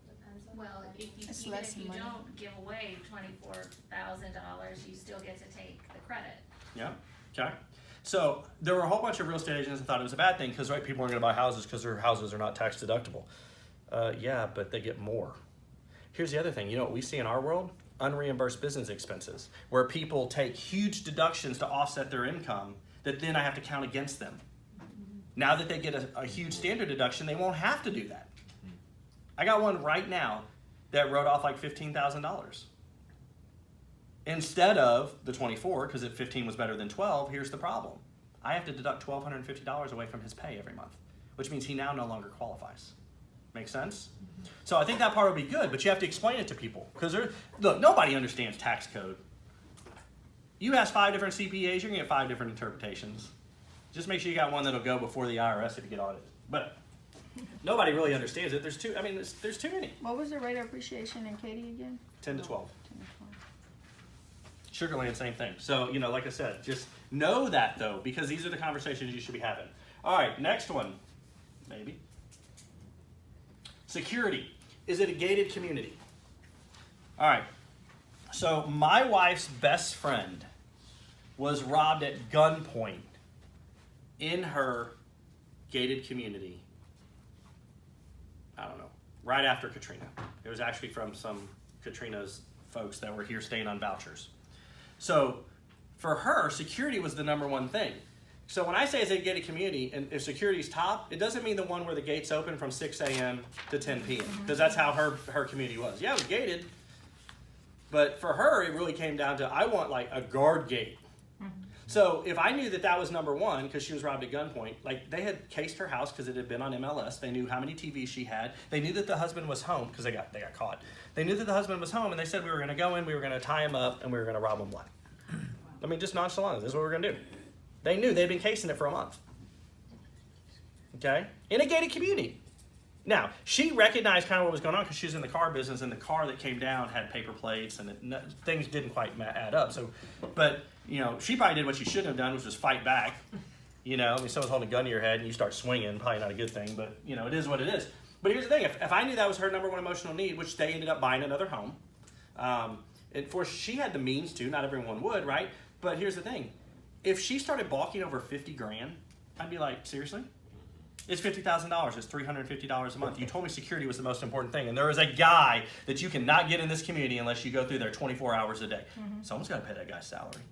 Depends on- Well, It's even less if you money. don't give away $24,000, you still get to take the credit. Yeah. Okay. So there were a whole bunch of real estate agents that thought it was a bad thing because people aren't going to buy houses because their houses are not tax deductible. Yeah, but they get more. Here's the other thing. You know what we see in our world? Unreimbursed business expenses, where people take huge deductions to offset their income that then I have to count against them. Now that they get a huge standard deduction, they won't have to do that. I got one right now that wrote off like $15,000. Instead of the 24, because if 15 was better than 12, here's the problem. I have to deduct $1,250 away from his pay every month, which means he now no longer qualifies. Make sense? So I think that part would be good, but you have to explain it to people. Because look, nobody understands tax code. You ask 5 different CPAs, you're going to get 5 different interpretations. Just make sure you got one that'll go before the IRS if you get audited. But nobody really understands it. There's too many. What was the rate of appreciation in Katy again? 10 to 12. 10 to 12. Sugarland, same thing. So, like I said, just know that, though, because these are the conversations you should be having. All right, next one, maybe. Security. Is it a gated community? All right. So my wife's best friend was robbed at gunpoint in her gated community, I don't know, right after Katrina. It was actually from some Katrina's folks that were here staying on vouchers. So for her, security was the number one thing. So when I say it's a gated community, and if security's top, it doesn't mean the one where the gates open from 6 a.m. to 10 p.m. Because that's how her community was. Yeah, it was gated. But for her, it really came down to, I want like a guard gate. So if I knew that that was number one because she was robbed at gunpoint, like they had cased her house because it had been on MLS. They knew how many TVs she had. They knew that the husband was home because they got caught. They knew that the husband was home, and they said we were going to go in, we were going to tie him up, and we were going to rob him blind. I mean, just nonchalant. This is what we're going to do. They knew they'd been casing it for a month. Okay, in a gated community. Now, she recognized kind of what was going on because she was in the car business, and the car that came down had paper plates, and things didn't quite add up. So, but, you know, she probably did what she shouldn't have done, which was fight back. You know, I mean, someone's holding a gun to your head, and you start swinging, probably not a good thing, but, you know, it is what it is. But here's the thing. If I knew that was her number one emotional need, which they ended up buying another home, she had the means to, not everyone would, right? But here's the thing. If she started balking over 50 grand, I'd be like, seriously? It's $50,000. It's $350 a month. You told me security was the most important thing, and there is a guy that you cannot get in this community unless you go through there 24 hours a day. Someone's got to pay that guy's salary.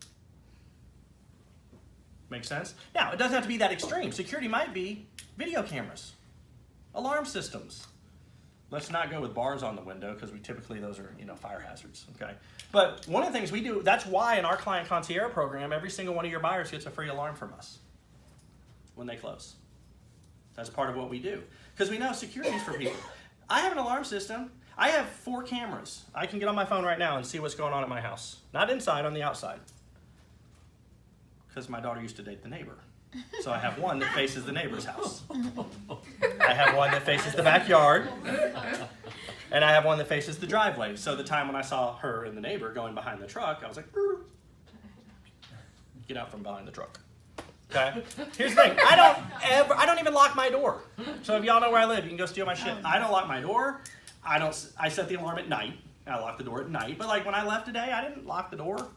Make sense? Now, it doesn't have to be that extreme. Security might be video cameras, alarm systems. Let's not go with bars on the window because those are, you know, fire hazards. Okay. But one of the things we do, that's why in our client concierge program, every single one of your buyers gets a free alarm from us when they close. That's part of what we do. Because we know security is for people. I have an alarm system. I have 4 cameras. I can get on my phone right now and see what's going on at my house. Not inside, on the outside. Because my daughter used to date the neighbor. So I have one that faces the neighbor's house. I have one that faces the backyard. And I have one that faces the driveway. So the time when I saw her and the neighbor going behind the truck, I was like, get out from behind the truck. Okay. Here's the thing. I don't even lock my door. So if y'all know where I live, you can go steal my shit. I don't lock my door. I set the alarm at night. I lock the door at night. But like when I left today, I didn't lock the door.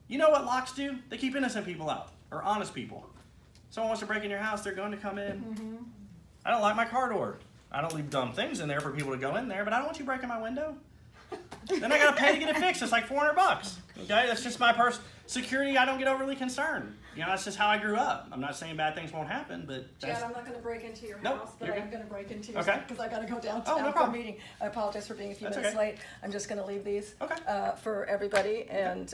You know what locks do? They keep innocent people out, or honest people. Someone wants to break in your house, they're going to come in. I don't lock my car door. I don't leave dumb things in there for people to go in there, but I don't want you breaking my window. Then I gotta pay to get it fixed. It's like $400. Okay, that's just my security. I don't get overly concerned. You know, that's just how I grew up. I'm not saying bad things won't happen, but Chad, I'm not going to break into your Nope, house, but you're I am good. going to break into your Okay. because I got to go Oh, downtown no for a problem. meeting. I apologize for being a few That's minutes okay. late. I'm just going to leave these Okay. for everybody and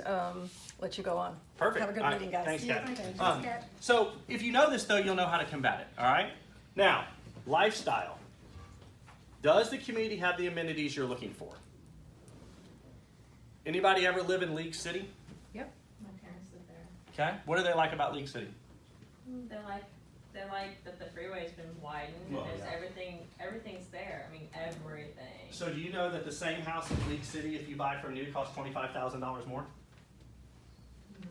let you go on. Perfect. Have a good All right. meeting, guys. Thanks, Kat. Thanks, Um, Kat. So if you know this, though, you'll know how to combat it. All right. Now, lifestyle. Does the community have the amenities you're looking for? Anybody ever live in League City? My parents live there. Okay. What do they like about League City? They like that the freeway's been widened. Well, There's yeah. everything's there. I mean, everything. So do you know that the same house in League City, if you buy from new, costs $25,000 more? No.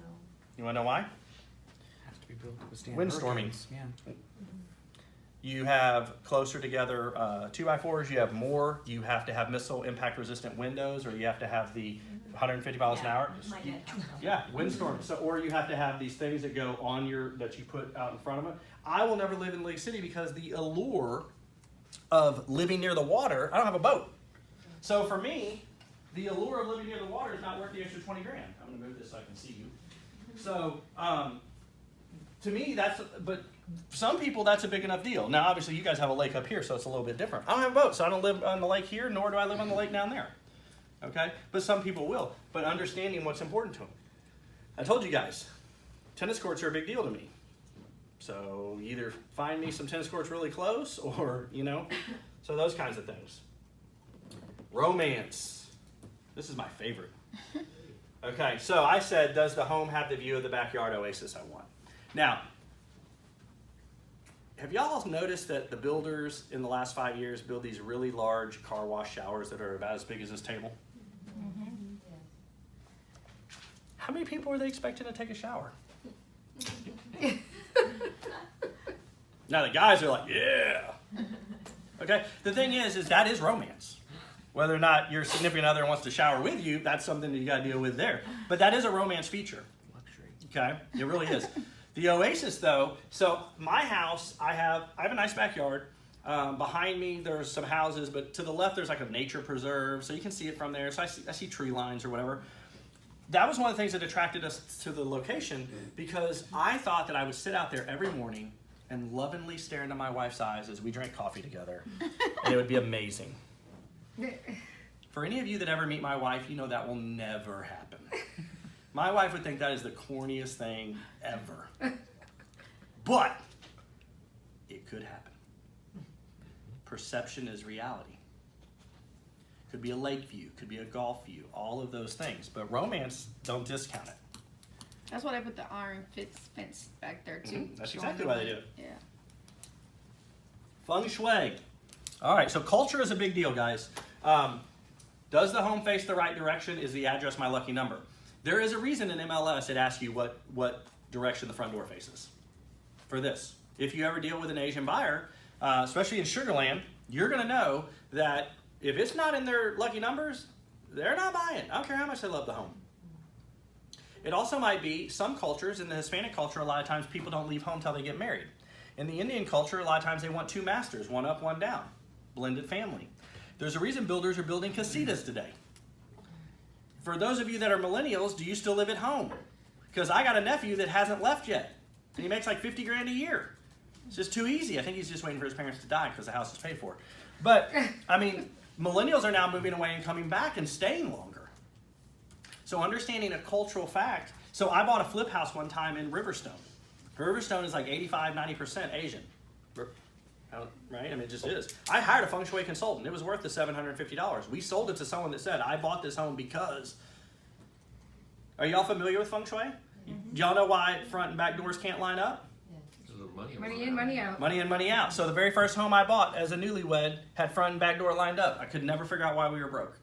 You want to know why? Has to be built to withstand Windstorming. hurricanes. Yeah. You have closer together 2x4s, you have more, you have to have missile impact resistant windows, or you have to have the 150 miles an hour. My dad comes home. Yeah, windstorm. So, or you have to have these things that go on that you put out in front of it. I will never live in League City because the allure of living near the water, I don't have a boat. So for me, the allure of living near the water is not worth the extra 20 grand. I'm gonna move this so I can see you. So, to me, but some people, that's a big enough deal. Now, obviously, you guys have a lake up here, so it's a little bit different. I don't have a boat, so I don't live on the lake here, nor do I live on the lake down there. Okay? But some people will. But understanding what's important to them. I told you guys, tennis courts are a big deal to me. So either find me some tennis courts really close, or, you know, so those kinds of things. Romance. This is my favorite. Okay, so I said, does the home have the view of the backyard oasis I want? Now, have y'all noticed that the builders in the last 5 years build these really large car wash showers that are about as big as this table? How many people are they expecting to take a shower? Now the guys are like, yeah. Okay, the thing is that is romance. Whether or not your significant other wants to shower with you, that's something that you got to deal with there. But that is a romance feature. Luxury. Okay, it really is. The Oasis, though, so my house, I have a nice backyard. Behind me, there's some houses, but to the left, there's like a nature preserve, so you can see it from there. So I see tree lines or whatever. That was one of the things that attracted us to the location, because I thought that I would sit out there every morning and lovingly stare into my wife's eyes as we drank coffee together, and it would be amazing. For any of you that ever meet my wife, you know that will never happen. My wife would think that is the corniest thing ever. But it could happen. Perception is reality. Could be a lake view, could be a golf view, all of those things. But romance, don't discount it. That's why they put the iron fence back there too. That's showing exactly the why they way. do it. Yeah. Feng shui. All right, so culture is a big deal, guys. Does the home face the right direction? Is the address my lucky number? There is a reason in MLS it asks you what direction the front door faces. For this, if you ever deal with an Asian buyer, especially in Sugar Land, you're going to know that if it's not in their lucky numbers, they're not buying. I don't care how much they love the home. It also might be some cultures, in the Hispanic culture, a lot of times people don't leave home till they get married. In the Indian culture, a lot of times they want two masters, one up, one down, blended family. There's a reason builders are building casitas today. For those of you that are millennials, do you still live at home? Because I got a nephew that hasn't left yet, and he makes like 50 grand a year. It's just too easy. I think he's just waiting for his parents to die because the house is paid for. But, I mean, millennials are now moving away and coming back and staying longer. So understanding a cultural fact. So I bought a flip house one time in Riverstone. Riverstone is like 85, 90% Asian. Right? I mean, it just is. I hired a feng shui consultant. It was worth the $750. We sold it to someone that said, I bought this home because... Are y'all familiar with feng shui? Mm-hmm. Do y'all know why front and back doors can't line up? Money in, money out. Money in, money out. So the very first home I bought as a newlywed had front and back door lined up. I could never figure out why we were broke.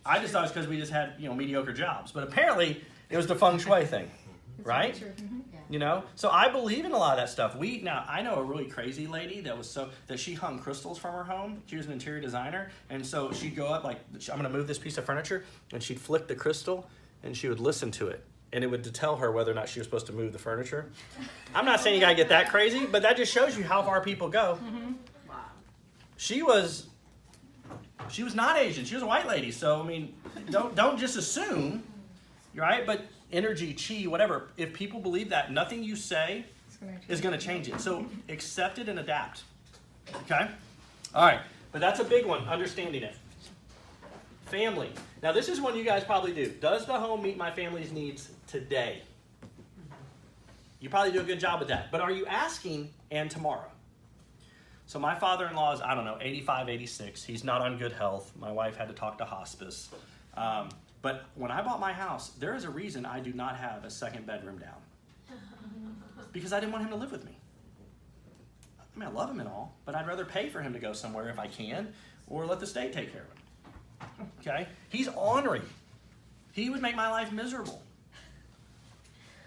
I just thought it was because we just had, mediocre jobs. But apparently, it was the feng shui thing, right? So I believe in a lot of that stuff. Now I know a really crazy lady that she hung crystals from her home. She was an interior designer, and so she'd go up like, I'm going to move this piece of furniture, and she'd flick the crystal, and she would listen to it. And it would tell her whether or not she was supposed to move the furniture. I'm not saying you gotta get that crazy, but that just shows you how far people go. Mm-hmm. Wow. She was not Asian. She was a white lady. So I mean, don't just assume, right? But energy, chi, whatever. If people believe that, nothing you say is gonna change it. So accept it and adapt. Okay. All right. But that's a big one. Understanding it. Family. Now this is one you guys probably do. Does the home meet my family's needs today? You probably do a good job with that. But are you asking and tomorrow? So my father-in-law is, 85, 86. He's not on good health. My wife had to talk to hospice. But when I bought my house, there is a reason I do not have a second bedroom down. Because I didn't want him to live with me. I mean, I love him and all, but I'd rather pay for him to go somewhere if I can, or let the state take care of him. Okay? He's ornery. He would make my life miserable.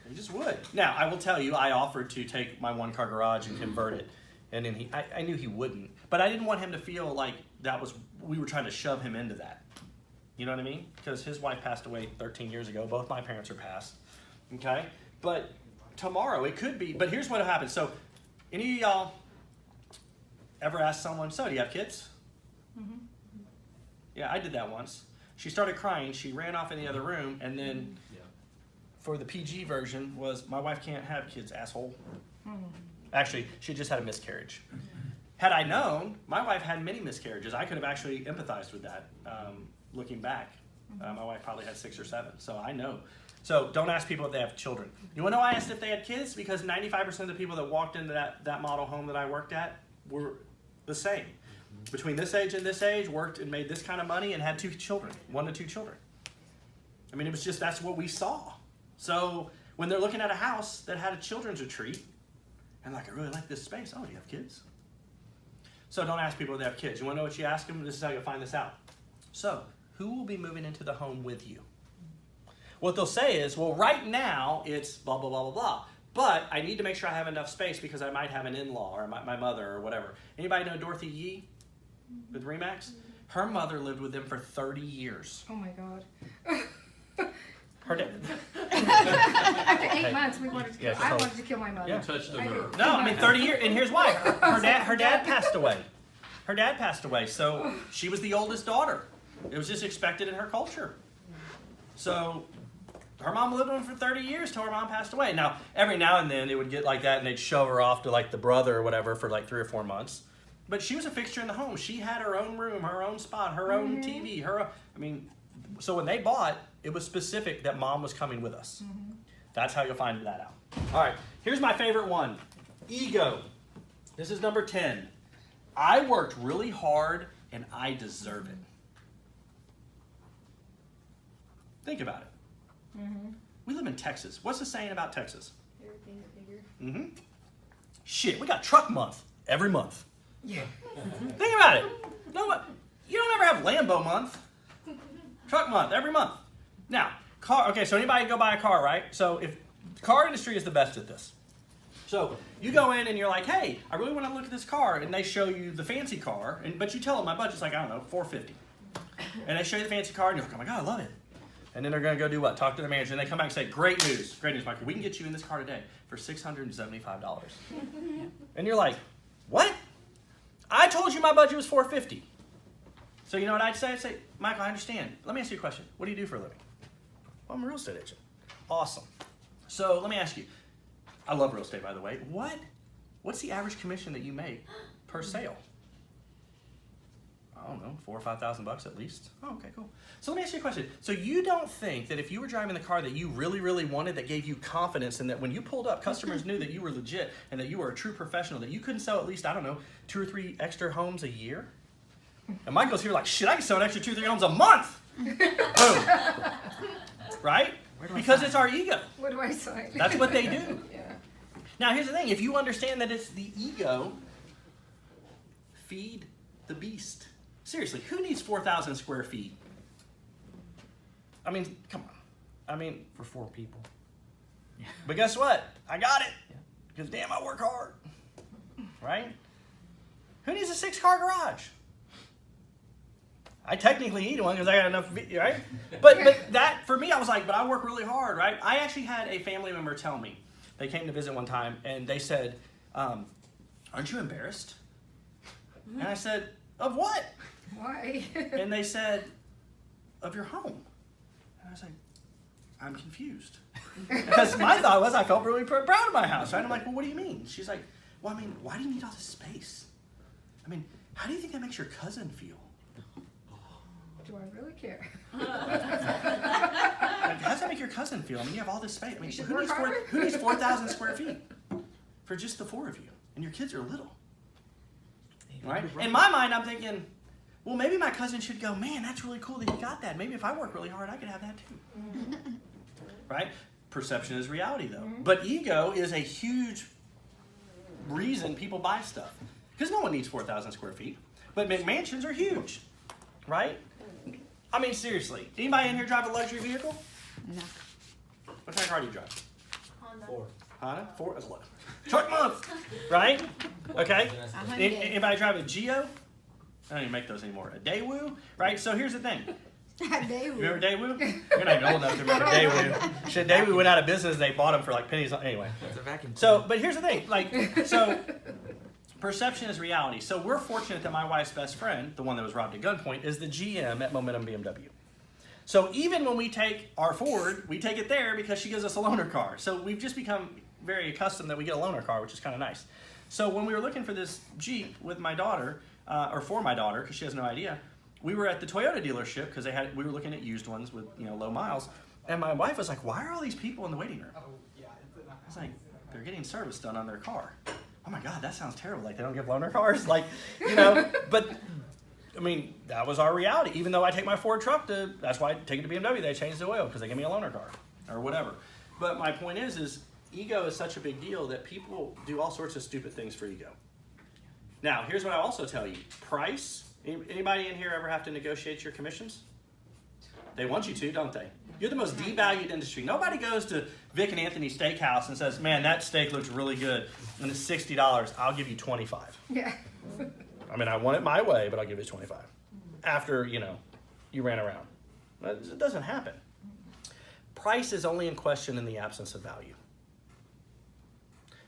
He just would. Now, I will tell you, I offered to take my one-car garage and convert it. And then I knew he wouldn't. But I didn't want him to feel like we were trying to shove him into that. You know what I mean? Because his wife passed away 13 years ago. Both my parents are passed. Okay? But tomorrow, it could be. But here's what happened. So, any of y'all ever ask someone, so do you have kids? Mm-hmm. Yeah, I did that once. She started crying. She ran off in the other room. And then for the PG version was, my wife can't have kids, asshole. Actually, she just had a miscarriage. Had I known, my wife had many miscarriages. I could have actually empathized with that, looking back. My wife probably had 6 or 7, so I know. So don't ask people if they have children. You want to know why I asked if they had kids? Because 95% of the people that walked into that model home that I worked at were the same. Between this age and this age, worked and made this kind of money and had 2 children, 1 to 2 children. I mean, it was just, that's what we saw. So when they're looking at a house that had a children's retreat, and like, I really like this space. Oh, do you have kids? So don't ask people if they have kids. You want to know what you ask them? This is how you'll find this out. So, who will be moving into the home with you? What they'll say is, well, right now, it's blah, blah, blah, blah, blah. But I need to make sure I have enough space because I might have an in-law or my mother or whatever. Anybody know Dorothy Yee with Remax? Her mother lived with them for 30 years. Oh my God. Her dad. After 8 months, I wanted to kill my mother. Yeah. Touch the nerve. No, I mean 30 years, and here's why. Her dad passed away. Her dad passed away, so she was the oldest daughter. It was just expected in her culture. So her mom lived with him for 30 years till her mom passed away. Now, every now and then it would get like that, and they'd shove her off to like the brother or whatever for like 3 or 4 months. But she was a fixture in the home. She had her own room, her own spot, her own TV. So when they bought, it was specific that mom was coming with us. That's how you'll find that out. All right, here's my favorite one, ego. This is number 10. I worked really hard and I deserve it. Think about it. We live in Texas. What's the saying about Texas? Everything's bigger. Shit, we got truck month every month. Yeah. Think about it. No, you don't ever have Lambo month. Truck month every month. Now, car. Okay, so anybody go buy a car, right? So if the car industry is the best at this. So you go in and you're like, hey, I really want to look at this car, and they show you the fancy car, but you tell them my budget's like, I don't know, $450. And they show you the fancy car, and you're like, oh my God, I love it. And then they're going to go do what? Talk to the manager, and they come back and say, great news, Michael. We can get you in this car today for $675. And you're like, what? I told you my budget was $450. So you know what I'd say? I'd say, Michael, I understand. Let me ask you a question. What do you do for a living? Well, I'm a real estate agent. Awesome. So let me ask you. I love real estate, by the way. What's the average commission that you make per sale? I don't know, $4,000 or $5,000 at least. Oh, okay, cool. So let me ask you a question. So you don't think that if you were driving the car that you really, really wanted, that gave you confidence, and that when you pulled up, customers knew that you were legit and that you were a true professional, that you couldn't sell at least, I don't know, 2 or 3 extra homes a year? And Michael's here like, shit, I can sell an extra 2 or 3 homes a month. Boom. Right? Because it's our ego. What do I say? That's what they do. Yeah. Now, here's the thing. If you understand that it's the ego, feed the beast. Seriously, who needs 4,000 square feet? I mean, come on. I mean, For 4 people. but guess what? I got it. Because damn, I work hard. Right? Who needs a 6-car garage? I technically need one because I got enough, right? But that, for me, I was like, but I work really hard, right? I actually had a family member tell me, they came to visit one time, and they said, aren't you embarrassed? And I said, of what? Why? And they said, of your home. And I was like, I'm confused. Because my thought was I felt really proud of my house, right? I'm like, well, what do you mean? She's like, well, I mean, why do you need all this space? I mean, how do you think that makes your cousin feel? Do I really care? Like, how does that make your cousin feel? I mean, you have all this space. I mean, should who work needs, harder. who needs 4,000 square feet for just the 4 of you? And your kids are little, right? In my mind, I'm thinking, well, maybe my cousin should go, man, that's really cool that you got that. Maybe if I work really hard, I could have that too. Right? Perception is reality, though. But ego is a huge reason people buy stuff. Because no one needs 4,000 square feet. But mansions are huge, right? I mean, seriously. Anybody in here drive a luxury vehicle? No. What kind of car do you drive? Honda. 4. Honda? 4 is what? Truck month, right? Okay. Hyundai. Anybody drive a Geo? I don't even make those anymore. A Daewoo, right? So here's the thing. They You remember Daewoo? You're not even old enough to remember Daewoo. Shit, Daewoo went out of business. They bought them for like pennies. Anyway. It's a vacuum. So, but here's the thing. Perception is reality. So we're fortunate that my wife's best friend, the one that was robbed at gunpoint, is the GM at Momentum BMW. So even when we take our Ford, we take it there because she gives us a loaner car. So we've just become very accustomed that we get a loaner car, which is kind of nice. So when we were looking for this Jeep with my daughter, or for my daughter, because she has no idea, we were at the Toyota dealership because we were looking at used ones with low miles, and my wife was like, "Why are all these people in the waiting room?" I was like, "They're getting service done on their car." Oh my God, that sounds terrible. Like they don't give loaner cars, but I mean that was our reality. Even though I take my Ford truck that's why I take it to BMW. They change the oil because they give me a loaner car or whatever. But my point is ego is such a big deal that people do all sorts of stupid things for ego. Now, here's what I also tell you: price. Anybody in here ever have to negotiate your commissions? They want you to, don't they? You're the most devalued industry. Nobody goes to Vic and Anthony Steakhouse and says, "Man, that steak looks really good, and it's $60. I'll give you $25." Yeah. I mean, I want it my way, but I'll give you $25. After you ran around. It doesn't happen. Price is only in question in the absence of value.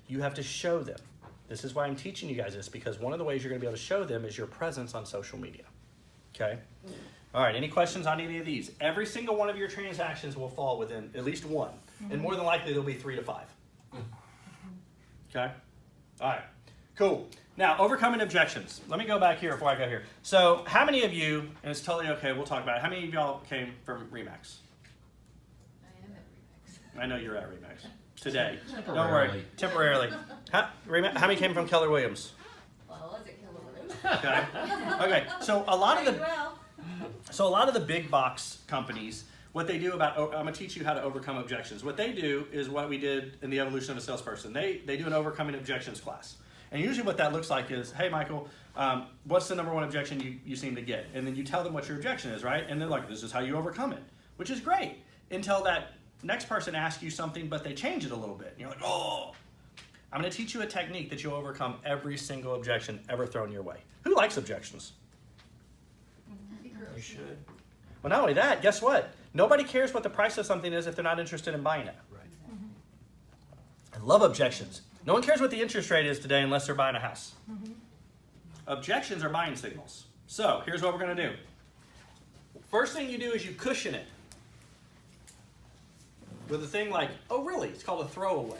You have to show them. This is why I'm teaching you guys this, because one of the ways you're going to be able to show them is your presence on social media. Okay? All right, any questions on any of these? Every single one of your transactions will fall within at least one. And more than likely, there'll be 3 to 5. Okay? All right, cool. Now, overcoming objections. Let me go back here before I go here. So, how many of you, and it's totally okay, we'll talk about it. How many of y'all came from Remax? I am at Remax. I know you're at Remax today. Don't Temporarily. worry, temporarily. How many came from Keller Williams? Well, is it Keller Williams? Okay. Okay. So a lot of the big box companies, what they do about, I'm gonna teach you how to overcome objections. What they do is what we did in the evolution of a salesperson. They do an overcoming objections class. And usually what that looks like is, hey, Michael, what's the number one objection you seem to get? And then you tell them what your objection is, right? And they're like, this is how you overcome it, which is great until that next person asks you something, but they change it a little bit. And you're like, oh. I'm going to teach you a technique that you'll overcome every single objection ever thrown your way. Who likes objections? You should. Well, not only that, guess what? Nobody cares what the price of something is if they're not interested in buying it. Right. I love objections. No one cares what the interest rate is today unless they're buying a house. Objections are buying signals. So here's what we're going to do. First thing you do is you cushion it with a thing like, oh really? It's called a throwaway.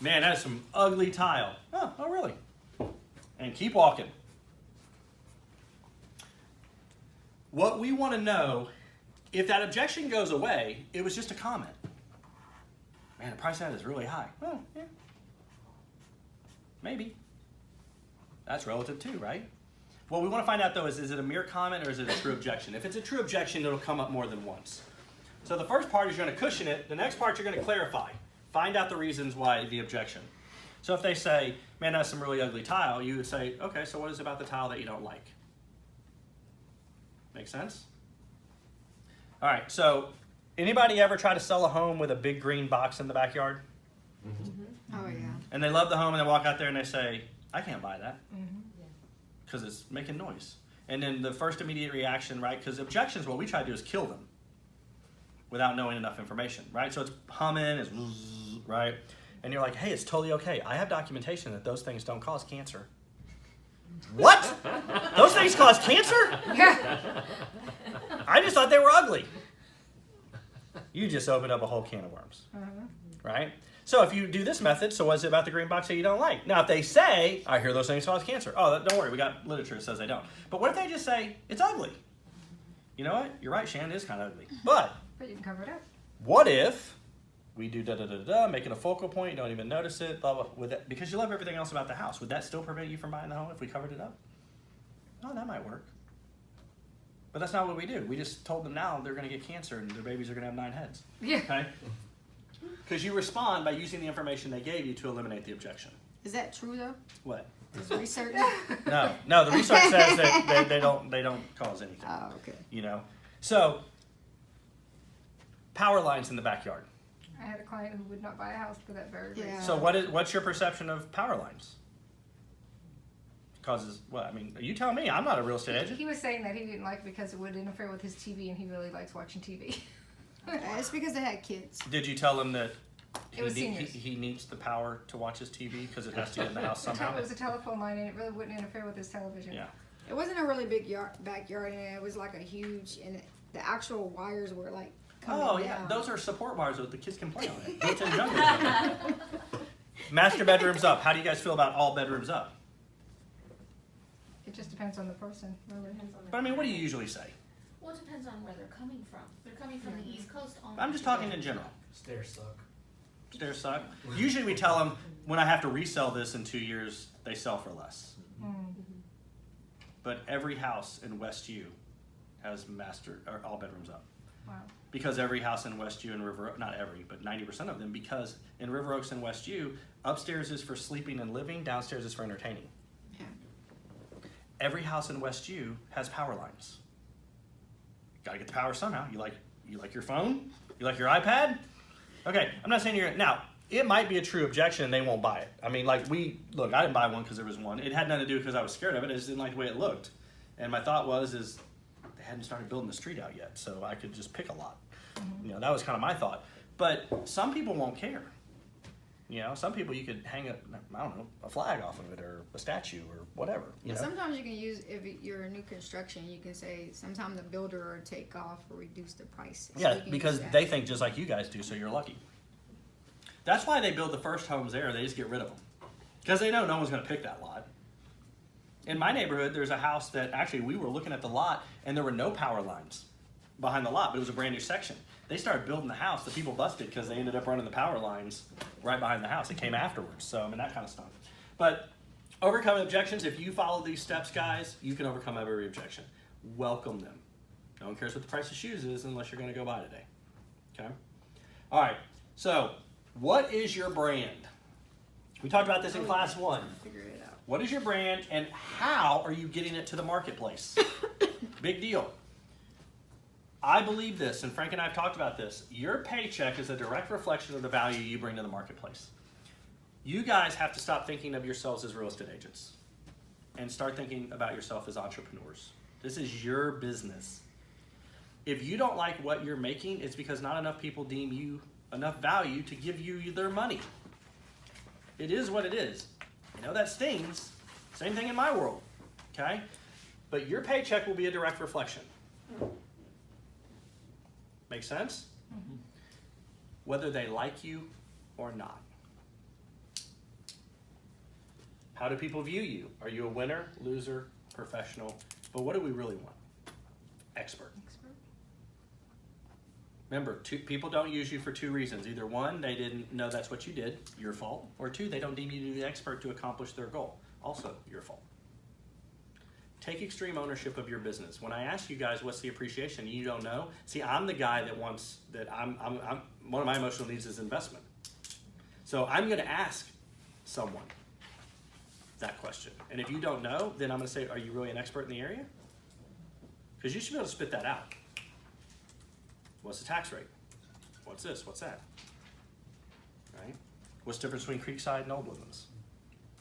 Man, that is some ugly tile. Oh really? And keep walking. What we want to know, if that objection goes away, it was just a comment. Man, the price of that is really high. Well, yeah. Maybe. That's relative too, right? What we want to find out though is it a mere comment or is it a true objection? If it's a true objection, it'll come up more than once. So the first part is you're going to cushion it. The next part you're going to clarify. Find out the reasons why the objection. So if they say, man, that's some really ugly tile, you would say, okay, so what is it about the tile that you don't like? Make sense? All right, so anybody ever try to sell a home with a big green box in the backyard? Oh, yeah. And they love the home and they walk out there and they say, I can't buy that because it's making noise. And then the first immediate reaction, right, because objections, what we try to do is kill them without knowing enough information, right? So it's humming, it's right? And you're like, hey, it's totally okay. I have documentation that those things don't cause cancer. What? Those things cause cancer? I just thought they were ugly. You just opened up a whole can of worms, right? So if you do this method, so what's it about the green box that you don't like? Now, if they say, I hear those things cause cancer. Oh, don't worry, we got literature that says they don't. But what if they just say, it's ugly? You know what? You're right, Shannon, it is kind of ugly. But you can cover it up. what if we do da-da-da-da, make it a focal point, you don't even notice it, blah, blah, with that, because you love everything else about the house. Would that still prevent you from buying the home if we covered it up? Oh, that might work. But that's not what we do. We just told them now they're going to get cancer and their babies are going to have 9 heads. Yeah. Okay? Because you respond by using the information they gave you to eliminate the objection. Is that true, though? What? Is research? No, the research says that they don't cause anything. Oh, okay. You know? So, power lines in the backyard. I had a client who would not buy a house for that very reason. Yeah. So what's your perception of power lines? Causes what? I mean, you tell me. I'm not a real estate agent. He was saying that he didn't like it because it would interfere with his TV, and he really likes watching TV. It's because they had kids. Did you tell him that It was seniors. he needs the power to watch his TV because it has to get in the house It somehow? was a telephone line, and it really wouldn't interfere with his television. Yeah. It wasn't a really big backyard, and it was like a huge, and the actual wires were like coming Oh yeah, down. those are support wires that the kids can play on it. Built-in jungle. Master bedrooms up. How do you guys feel about all bedrooms up? It just depends on the person, really. But I mean, what do you usually say? Well, it depends on where they're coming from. If they're coming from the East Coast on. I'm just talking in general. Stairs suck. Stairs suck. Usually we tell them when I have to resell this in 2 years, they sell for less. But every house in West U has all bedrooms up. Wow. Because every house in West U and River Oaks, not every, but 90% of them, because in River Oaks and West U, upstairs is for sleeping and living, downstairs is for entertaining. Yeah. Every house in West U has power lines. Gotta get the power somehow. You like your phone? You like your iPad? Okay, I'm not saying now, it might be a true objection and they won't buy it. I mean, I didn't buy one because there was one. It had nothing to do because I was scared of it. I just didn't like the way it looked. And my thought was they hadn't started building the street out yet, so I could just pick a lot. You know, that was kind of my thought. But some people won't care. You know, some people you could hang a flag off of it or a statue or whatever. You know? Sometimes you can use, if you're a new construction, you can say sometimes the builder will take off or reduce the price. So Yeah, you can because use that. they think just like you guys do, so you're lucky. That's why they build the first homes there. They just get rid of them. Because they know no one's going to pick that lot. In my neighborhood, there's a house that actually we were looking at the lot and there were no power lines behind the lot, but it was a brand new section. They started building the house. The people busted because they ended up running the power lines right behind the house. It came afterwards. So, I mean, that kind of stuff. But overcoming objections, if you follow these steps, guys, you can overcome every objection. Welcome them. No one cares what the price of shoes is unless you're going to go buy today. Okay? All right. So, what is your brand? We talked about this in class 1. Figure it out. What is your brand and how are you getting it to the marketplace? Big deal. I believe this, and Frank and I have talked about this. Your paycheck is a direct reflection of the value you bring to the marketplace. You guys have to stop thinking of yourselves as real estate agents and start thinking about yourself as entrepreneurs. This is your business. If you don't like what you're making, it's because not enough people deem you enough value to give you their money. It is what it is. I know that stings. Same thing in my world, okay? But your paycheck will be a direct reflection. Make sense? Mm-hmm. Whether they like you or not. How do people view you? Are you a winner, loser, professional? But what do we really want? Expert. Remember, people don't use you for 2 reasons. Either 1, they didn't know that's what you did, your fault. Or 2, they don't deem you to be the expert to accomplish their goal, also your fault. Take extreme ownership of your business. When I ask you guys what's the appreciation, you don't know. See, I'm the guy that wants that. I'm one of my emotional needs is investment. So I'm going to ask someone that question, and if you don't know, then I'm going to say, "Are you really an expert in the area?" Because you should be able to spit that out. What's the tax rate? What's this? What's that? Right? What's the difference between Creekside and Old Woodlands?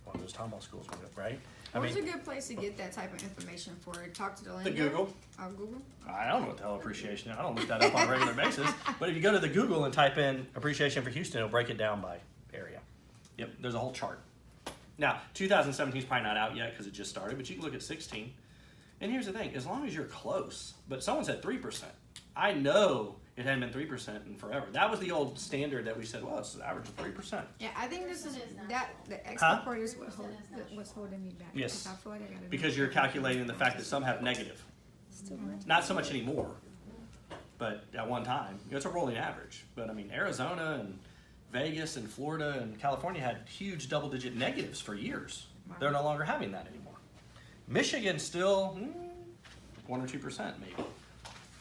One of those town hall schools, right? Where's a good place to get that type of information for it? Talk to the lender? The Google. Oh, Google? I don't know what the hell appreciation is. I don't look that up on a regular basis. But if you go to the Google and type in appreciation for Houston, it'll break it down by area. Yep, there's a whole chart. Now, 2017 is probably not out yet because it just started, but you can look at 16. And here's the thing, as long as you're close, but someone said 3%. I know it hadn't been 3% in forever. That was the old standard that we said, well, it's an average of 3%. Yeah, I think this is Percent is that the export part is what's holding me back. Yes. I feel like I gotta Because you're calculating the fact that some have negative. Not so much anymore, but at one time, it's a rolling average. But I mean, Arizona and Vegas and Florida and California had huge double-digit negatives for years. Wow. They're no longer having that anymore. Michigan still 1 or 2% maybe,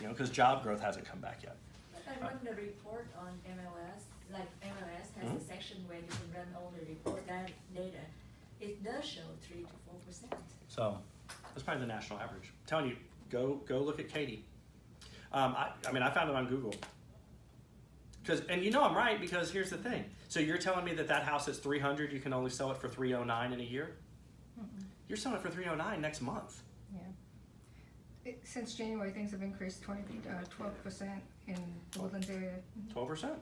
because job growth hasn't come back yet. I run the report on MLS, like MLS has a section where you can run all the report data. It does show 3 to 4%. So that's probably the national average. I'm telling you, go look at Katie. I found it on Google. And I'm right, because here's the thing. So you're telling me that house is $300, you can only sell it for $309 in a year? Mm-mm. You're selling it for $309 next month. Yeah. Since January, things have increased 12% in the Woodlands area. 12%.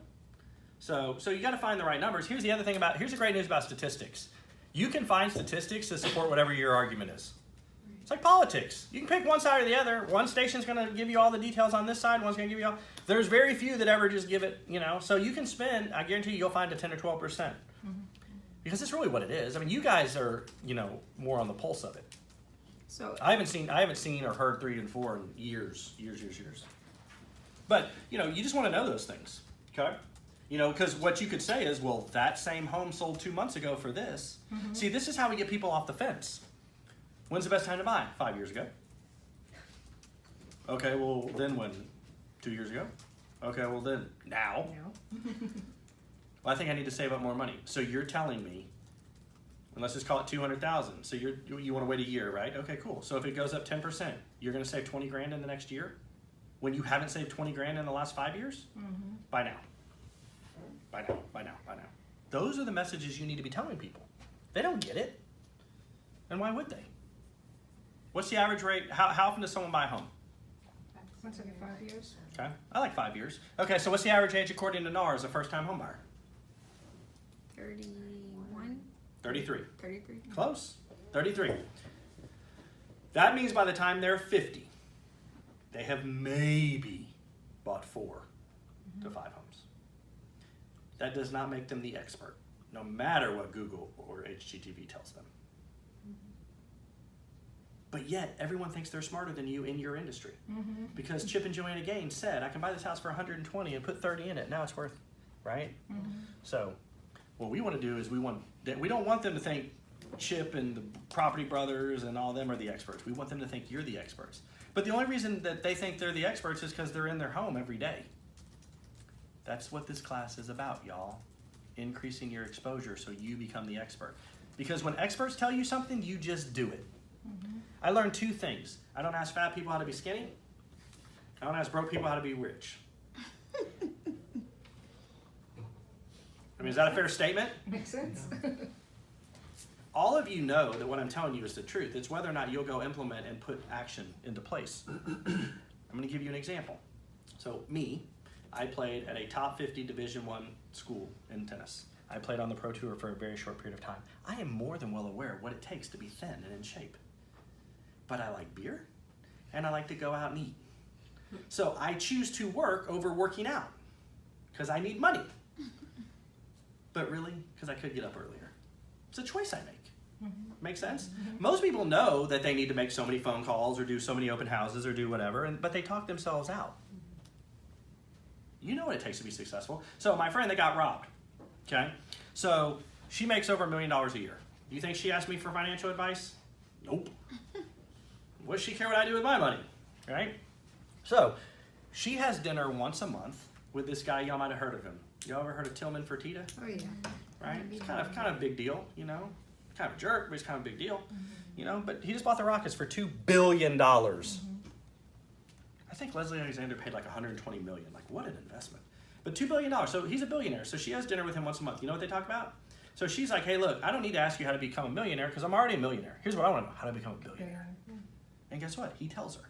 So you got to find the right numbers. Here's the other thing here's the great news about statistics. You can find statistics to support whatever your argument is. It's like politics. You can pick one side or the other. One station's going to give you all the details on this side. One's going to give you all. There's very few that ever just give it, So you can spend, I guarantee you'll find a 10 or 12%. Because that's really what it is. I mean, you guys are, more on the pulse of it. So I haven't seen or heard 3 and 4 in years. But, you just want to know those things, okay? Because what you could say is, well, that same home sold 2 months ago for this. Mm-hmm. See, this is how we get people off the fence. When's the best time to buy? 5 years ago. Okay, well, then when? 2 years ago? Okay, well, then now. Well, I think I need to save up more money. So you're telling me, and let's just call it 200,000. So you want to wait a year, right? Okay, cool. So if it goes up 10%, you're going to save 20 grand in the next year? When you haven't saved 20 grand in the last 5 years? Mm-hmm. By now. Those are the messages you need to be telling people. They don't get it. And why would they? What's the average rate? How often does someone buy a home? once every 5 years. Okay, I like 5 years. Okay, so what's the average age according to NAR as a first-time home buyer? 31? 33. 33. Close. 33. That means by the time they're 50, they have maybe bought 4 to 5 homes. That does not make them the expert. no matter what Google or HGTV tells them. But yet, everyone thinks they're smarter than you in your industry. Because Chip and Joanna Gaines said, I can buy this house for 120 and put 30 in it. Now it's worth, right? So what we want to do is we don't want them to think Chip and the Property Brothers and all them are the experts. We want them to think you're the experts. But the only reason that they think they're the experts is because they're in their home every day. That's what this class is about, y'all. Increasing your exposure so you become the expert. Because when experts tell you something, you just do it. I learned 2 things. I don't ask fat people how to be skinny. I don't ask broke people how to be rich. I mean, is that a fair statement? Makes sense. All of you know that what I'm telling you is the truth. It's whether or not you'll go implement and put action into place. I'm going to give you an example. So I played at a top 50 Division I school in tennis. I played on the Pro Tour for a very short period of time. I am more than well aware of what it takes to be thin and in shape. But I like beer, and I like to go out and eat. So I choose to work over working out, because I need money. But really, because I could get up earlier. It's a choice I make. Make sense? Most people know that they need to make so many phone calls or do so many open houses or do whatever, but they talk themselves out. You know what it takes to be successful. So my friend that got robbed, okay? So she makes over $1 million a year. Do you think she asked me for financial advice? Nope. What does she care what I do with my money, right? So she has dinner once a month with this guy. Y'all might have heard of him. Y'all ever heard of Tillman Fertitta? Oh yeah. Right? It's kind of a big deal, you know? Kind of a jerk, but it's kind of a big deal, you know? But he just bought the Rockets for $2 billion. I think Leslie Alexander paid like $120 million. Like, what an investment. But $2 billion. So he's a billionaire. So she has dinner with him once a month. You know what they talk about? So she's like, hey, look, I don't need to ask you how to become a millionaire because I'm already a millionaire. Here's what I want to know, how to become a billionaire. And guess what? He tells her.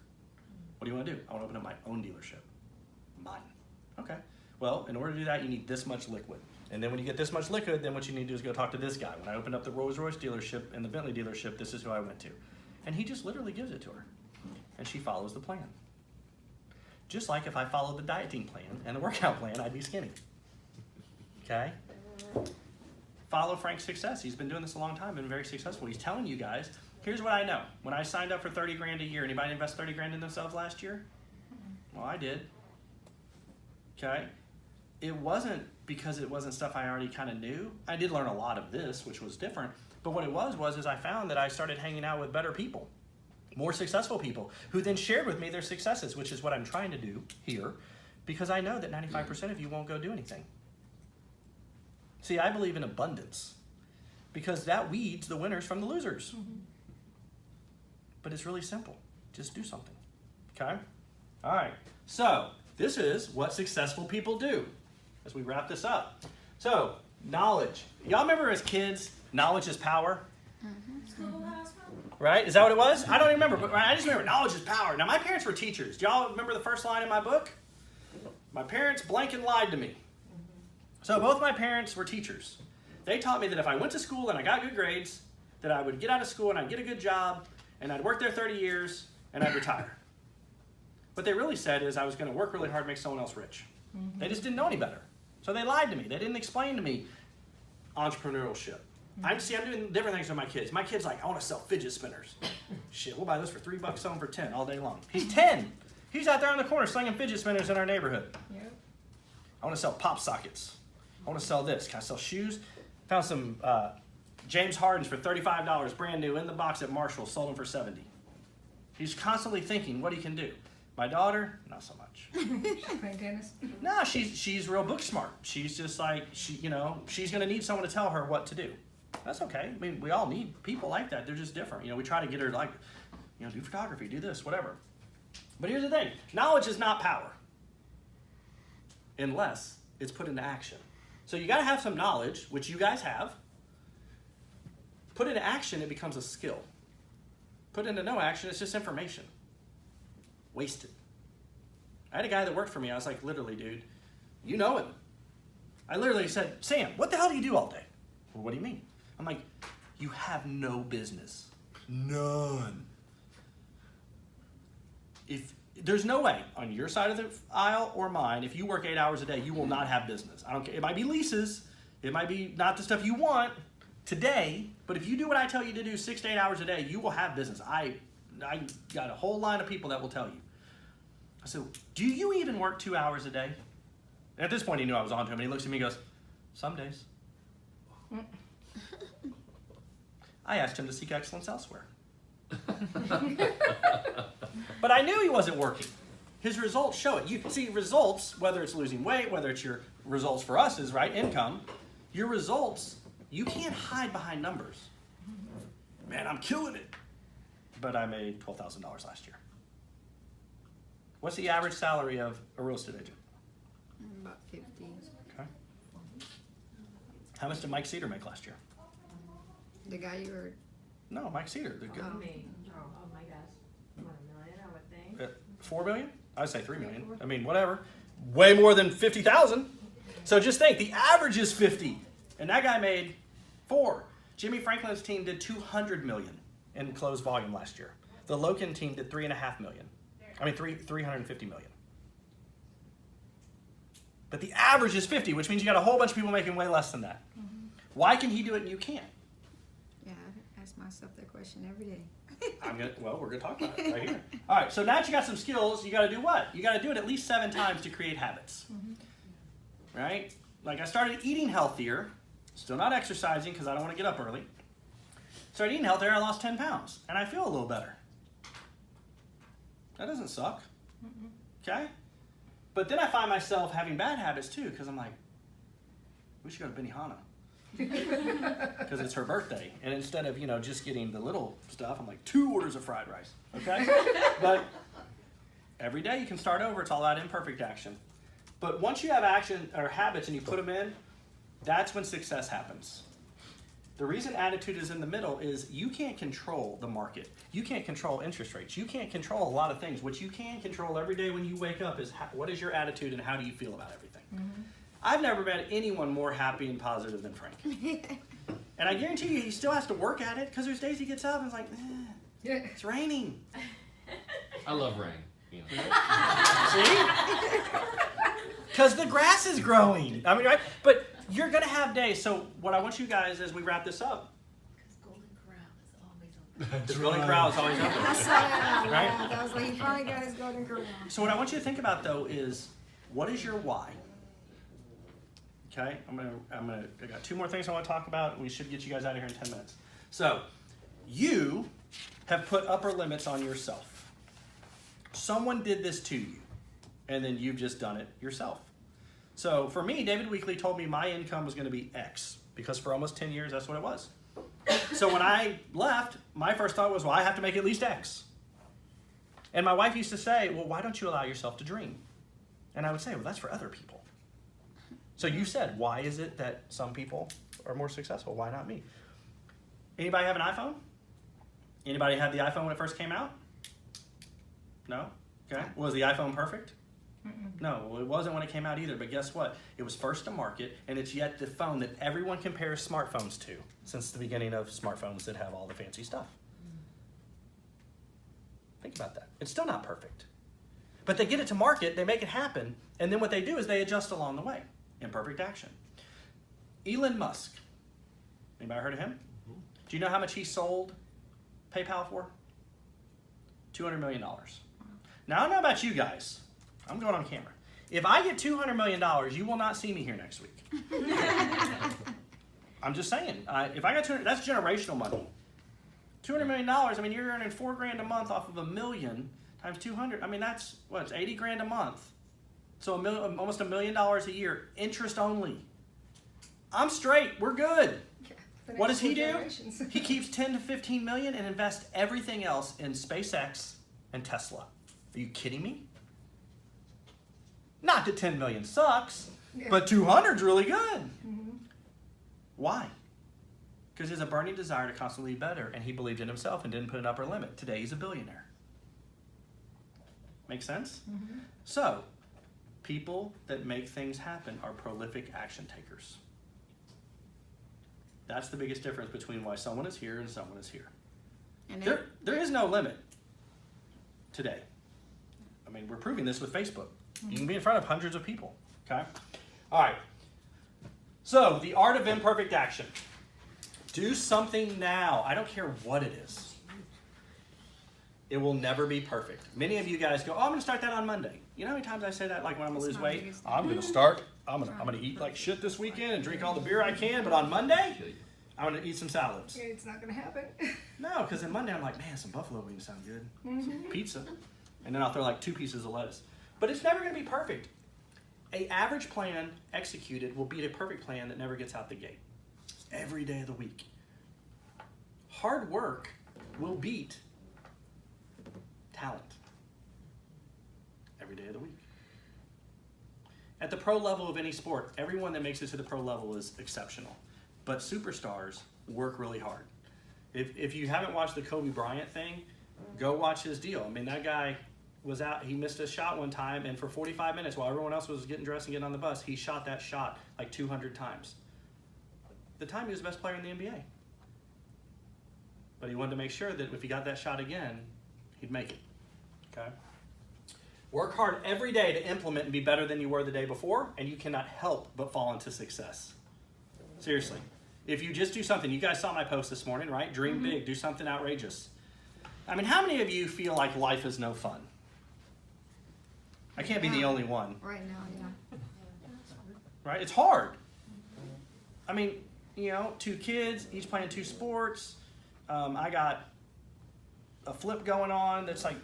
What do you want to do? I want to open up my own dealership. Mine. Okay. Well, in order to do that, you need this much liquid. And then when you get this much liquid, then what you need to do is go talk to this guy. When I opened up the Rolls-Royce dealership and the Bentley dealership, this is who I went to. And he just literally gives it to her. And she follows the plan. Just like if I followed the dieting plan and the workout plan, I'd be skinny. Okay? Follow Frank's success. He's been doing this a long time, been very successful. He's telling you guys, here's what I know. When I signed up for 30 grand a year, anybody invest 30 grand in themselves last year? Well, I did. Okay? It wasn't because it wasn't stuff I already kind of knew. I did learn a lot of this, which was different. But what it was I found that I started hanging out with better people, more successful people, who then shared with me their successes, which is what I'm trying to do here, because I know that 95% of you won't go do anything. See, I believe in abundance, because that weeds the winners from the losers. But it's really simple. Just do something. Okay? All right. So this is what successful people do as we wrap this up. So knowledge. Y'all remember as kids, knowledge is power? Schoolhouse Rock. Right? Is that what it was? I don't even remember, but I just remember knowledge is power. Now, my parents were teachers. Do y'all remember the first line in my book? My parents blank and lied to me. So both my parents were teachers. They taught me that if I went to school and I got good grades, that I would get out of school and I'd get a good job, and I'd work there 30 years, and I'd retire. What they really said is I was going to work really hard and make someone else rich. They just didn't know any better. So they lied to me. They didn't explain to me entrepreneurship. I'm doing different things with my kids. My kid's like, I want to sell fidget spinners. Shit, we'll buy those for $3, sell them for 10 all day long. He's 10. He's out there on the corner slinging fidget spinners in our neighborhood. Yep. I want to sell pop sockets. I want to sell this. Can I sell shoes? Found some James Hardens for $35, brand new, in the box at Marshall, sold them for $70. He's constantly thinking what he can do. My daughter, not so much. Playing tennis. No, she's real book smart. She's just like, she's going to need someone to tell her what to do. That's okay. I mean, we all need people like that. They're just different. We try to get her to do photography, do this, whatever. But here's the thing. Knowledge is not power unless it's put into action. So you got to have some knowledge, which you guys have. Put into action, it becomes a skill. Put into no action, it's just information. Wasted. I had a guy that worked for me. I was like, literally, dude, you know him. I literally said, Sam, what the hell do you do all day? Well, what do you mean? I'm like, you have no business. None. If there's no way on your side of the aisle or mine, if you work 8 hours a day, you will not have business. I don't care. It might be leases. It might be not the stuff you want today, but if you do what I tell you to do 6 to 8 hours a day, you will have business. I got a whole line of people that will tell you. I said, do you even work 2 hours a day? And at this point, he knew I was on to him, and he looks at me and goes, some days. I asked him to seek excellence elsewhere. But I knew he wasn't working. His results show it. You see results, whether it's losing weight, whether it's your results for us is right, income, your results, you can't hide behind numbers. Man, I'm killing it. But I made $12,000 last year. What's the average salary of a real estate agent? About 50. Okay. How much did Mike Cedar make last year? The guy you were, No, Mike Cedar. The good, Oh my gosh, what, $1 million, I would think. 4 million? I'd say 3 million. I mean, whatever. Way more than 50,000. So just think, the average is 50, and that guy made 4. Jimmy Franklin's team did 200 million in closed volume last year. The Loken team did 3.5 million. I mean, 350 million. But the average is 50, which means you got a whole bunch of people making way less than that. Why can he do it and you can't? yeah, I ask myself that question every day. We're gonna talk about it right here. All right, so now that you got some skills, you gotta do what? You gotta do it at least 7 times to create habits. Right? Like I started eating healthier, still not exercising because I don't want to get up early. Started eating healthier, I lost 10 pounds, and I feel a little better. That doesn't suck. Okay? But then I find myself having bad habits too, because I'm like, we should go to Benihana. Because it's her birthday. And instead of, just getting the little stuff, I'm like, 2 orders of fried rice. Okay? But every day you can start over. It's all about imperfect action. But once you have action or habits and you put them in, that's when success happens. The reason attitude is in the middle is you can't control the market. You can't control interest rates. You can't control a lot of things. What you can control every day when you wake up is what is your attitude and how do you feel about everything. I've never met anyone more happy and positive than Frank. And I guarantee you, he still has to work at it because there's days he gets up and is like, it's raining. I love rain. See? Because the grass is growing. I mean, right? But you're going to have days. So what I want you guys as we wrap this up. Because Golden Corral is always open. The Golden Corral is always I open. saw that out Right? loud. I was like, he finally got his golden corral. So what I want you to think about though is, what is your why? Okay, I got 2 more things I want to talk about. We should get you guys out of here in 10 minutes. So, you have put upper limits on yourself. Someone did this to you, and then you've just done it yourself. So for me, David Weekley told me my income was going to be X, because for almost 10 years, that's what it was. So when I left, my first thought was, well, I have to make at least X. And my wife used to say, well, why don't you allow yourself to dream? And I would say, well, that's for other people. So you said, why is it that some people are more successful? Why not me? Anybody have an iPhone? Anybody had the iPhone when it first came out? No? Okay. Was the iPhone perfect? No, well, it wasn't when it came out either, but guess what? It was first to market, and it's yet the phone that everyone compares smartphones to since the beginning of smartphones that have all the fancy stuff. Think about that. It's still not perfect. But they get it to market, they make it happen, and then what they do is they adjust along the way. Imperfect action. Elon Musk. Anybody heard of him? Do you know how much he sold PayPal for? $200 million. Now, I don't know about you guys. I'm going on camera. If I get $200 million, you will not see me here next week. I'm just saying. If I got $200, that's generational money. $200 million, I mean, you're earning $4,000 a month off of $1 million times 200. I mean, that's, what, it's $80,000 a month. So almost $1 million a year, interest only. I'm straight. We're good. The What next does he 4 do? generations. He keeps 10 to 15 million and invests everything else in SpaceX and Tesla. Are you kidding me? Not that 10 million sucks, but 200's really good. Why? Because he has a burning desire to constantly be better, and he believed in himself and didn't put an upper limit. Today he's a billionaire. Make sense? So, people that make things happen are prolific action takers. That's the biggest difference between why someone is here and someone is here. And There is no limit today. I mean, we're proving this with Facebook. You can be in front of hundreds of people, okay? All right. So, the art of imperfect action. Do something now. I don't care what it is. It will never be perfect. Many of you guys go, oh, I'm going to start that on Monday. You know how many times I say that, like when I'm going to lose weight? I'm going to start, I'm going to eat like shit this weekend and drink all the beer I can, but on Monday, I'm going to eat some salads. Yeah, it's not gonna happen. No, because then Monday I'm like, man, some buffalo wings sound good. Some pizza. And then I'll throw like 2 pieces of lettuce. But it's never going to be perfect. A average plan executed will beat a perfect plan that never gets out the gate. Every day of the week. Hard work will beat talent. Every day of the week. At the pro level of any sport, everyone that makes it to the pro level is exceptional. But superstars work really hard. If you haven't watched the Kobe Bryant thing, go watch his deal. I mean, that guy was out, he missed a shot one time, and for 45 minutes while everyone else was getting dressed and getting on the bus, he shot that shot like 200 times. The time he was the best player in the NBA. But he wanted to make sure that if he got that shot again, he'd make it. Okay? Work hard every day to implement and be better than you were the day before, and you cannot help but fall into success. Seriously. If you just do something, you guys saw my post this morning, right? Dream big, do something outrageous. I mean, how many of you feel like life is no fun? I can't be the only one. Right now, yeah. Right? It's hard. I mean, you know, 2 kids, each playing 2 sports. I got a flip going on that's like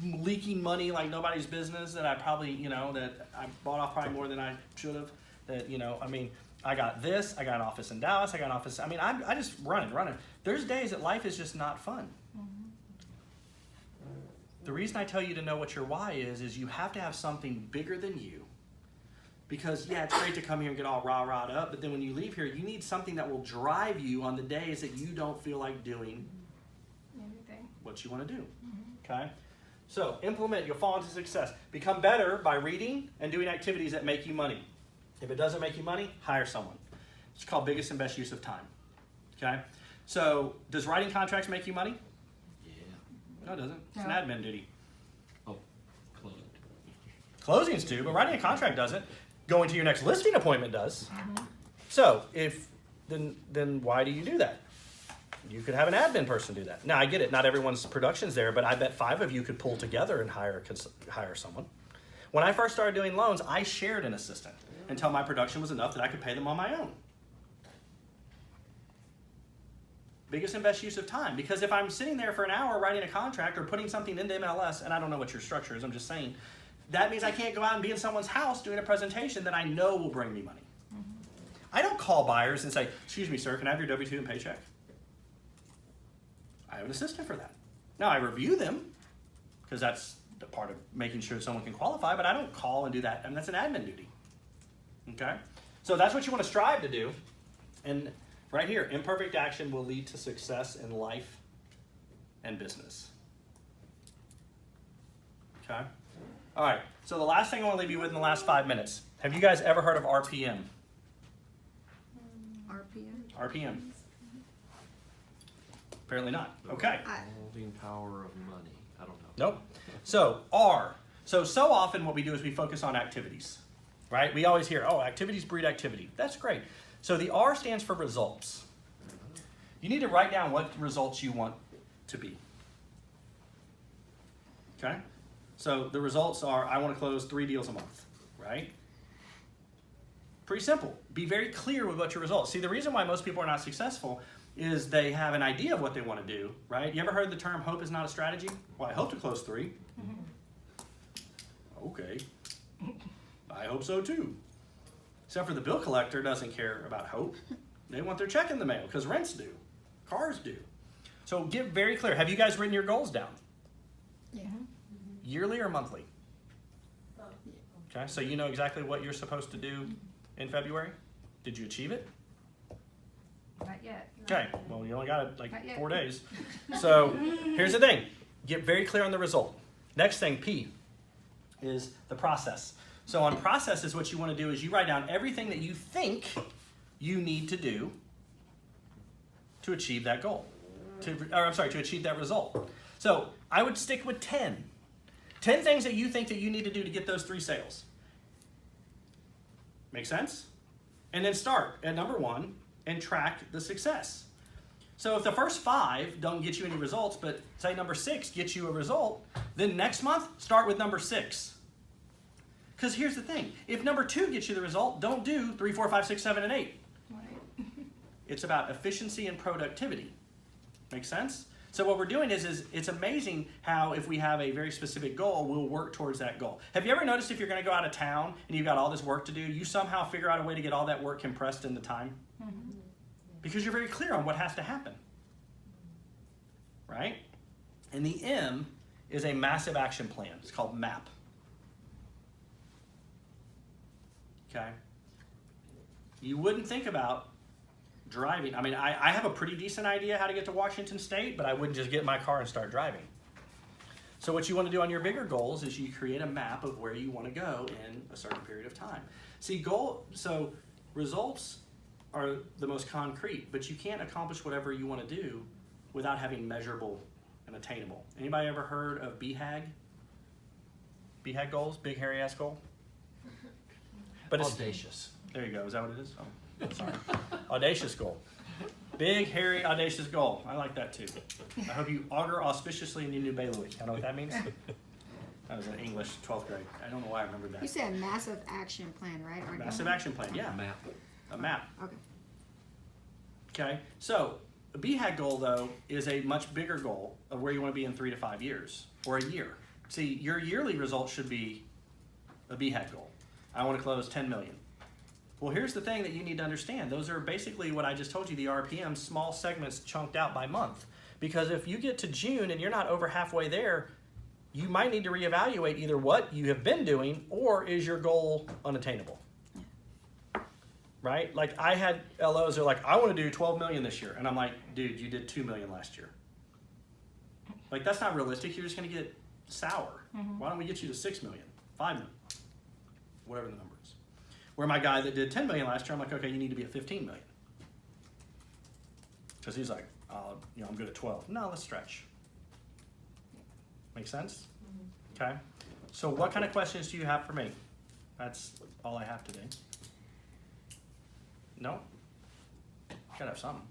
leaking money like nobody's business that I probably, you know, that I bought off probably more than I should have. That, you know, I mean, I got this, I got an office in Dallas, I got an office, I mean, I just running. There's days that life is just not fun. The reason I tell you to know what your why is you have to have something bigger than you. Because, yeah, it's great to come here and get all rah-rahed up, but then when you leave here, you need something that will drive you on the days that you don't feel like doing Anything. what you want to do. Okay? So, implement, you'll fall into success. Become better by reading and doing activities that make you money. If it doesn't make you money, hire someone. It's called biggest and best use of time. Okay? So, does writing contracts make you money? Yeah. No, it doesn't. It's No. an admin duty. Oh, closing. Closings do, but writing a contract doesn't. Going to your next listing appointment does. So, then why do you do that? You could have an admin person do that. Now, I get it. Not everyone's production's there, but I bet 5 of you could pull together and hire someone. When I first started doing loans, I shared an assistant until my production was enough that I could pay them on my own. Biggest and best use of time. Because if I'm sitting there for an hour writing a contract or putting something into MLS, and I don't know what your structure is, I'm just saying, that means I can't go out and be in someone's house doing a presentation that I know will bring me money. I don't call buyers and say, excuse me, sir, can I have your W-2 and paycheck? I have an assistant for that. Now, I review them, because that's the part of making sure someone can qualify, but I don't call and do that, and that's an admin duty. Okay? So that's what you want to strive to do. And right here, imperfect action will lead to success in life and business. Okay? All right, so the last thing I want to leave you with in the last 5 minutes. Have you guys ever heard of RPM? RPM. RPM. Apparently not. Okay. Holding power of money. I don't know. Nope. So R. So often what we do is we focus on activities, right? We always hear, oh, activities breed activity. That's great. So the R stands for results. You need to write down what results you want to be. Okay? So the results are, I want to close 3 deals a month, right? Pretty simple. Be very clear with what your results. See, the reason why most people are not successful is they have an idea of what they want to do, right? You ever heard the term hope is not a strategy? Well, I hope to close 3. Okay. I hope so too. Except for the bill collector doesn't care about hope. They want their check in the mail because rents do. Cars do. So get very clear. Have you guys written your goals down? Yeah. Yearly or monthly? Okay, so you know exactly what you're supposed to do in February? Did you achieve it? Not yet. Okay, well, you only got like Not yet. 4 days. So here's the thing. Get very clear on the result. Next thing, P, is the process. So on processes, what you want to do is you write down everything that you think you need to do to achieve that goal. To achieve that result. So I would stick with 10. 10 things that you think that you need to do to get those 3 sales. Make sense? And then start at number 1 and track the success. So if the first 5 don't get you any results, but say number 6 gets you a result, then next month, start with number 6. Because here's the thing, if number 2 gets you the result, don't do 3, 4, 5, 6, 7, and 8. Right. It's about efficiency and productivity. Make sense? So what we're doing is it's amazing how if we have a very specific goal, we'll work towards that goal. Have you ever noticed if you're going to go out of town and you've got all this work to do, you somehow figure out a way to get all that work compressed into time? Mm-hmm. Because you're very clear on what has to happen. Right? And the M is a massive action plan. It's called MAP. Okay? You wouldn't think about driving. I mean, I have a pretty decent idea how to get to Washington State, but I wouldn't just get in my car and start driving. So what you want to do on your bigger goals is you create a map of where you want to go in a certain period of time. See, so results are the most concrete, but you can't accomplish whatever you want to do without having measurable and attainable. Anybody ever heard of BHAG? BHAG goals? Big hairy ass goal? But it's Audacious. There you go. Is that what it is? Oh, sorry. Audacious goal. Big, hairy, audacious goal. I like that too. I hope you augur auspiciously in your new bailiwick. I know what that means? That was in English, 12th grade. I don't know why I remembered that. You said massive action plan, right? Or Massive action plan, yeah. Map. A map. Okay. Okay, so a BHAG goal, though, is a much bigger goal of where you want to be in 3 to 5 years or a year. See, your yearly results should be a BHAG goal. I want to close 10 million. Well, here's the thing that you need to understand. Those are basically what I just told you, the RPM, small segments chunked out by month. Because if you get to June and you're not over halfway there, you might need to reevaluate either what you have been doing or is your goal unattainable. Right? Like I had LOs that are like, I want to do 12 million this year. And I'm like, dude, you did 2 million last year. Like that's not realistic. You're just going to get sour. Mm-hmm. Why don't we get you to 6 million, 5 million, whatever the number is. Where my guy that did 10 million last year, I'm like, okay, you need to be at 15 million. Because he's like, I'm good at 12. No, let's stretch. Make sense? Mm-hmm. Okay. So what kind of questions do you have for me? That's all I have today. No? Gotta have something.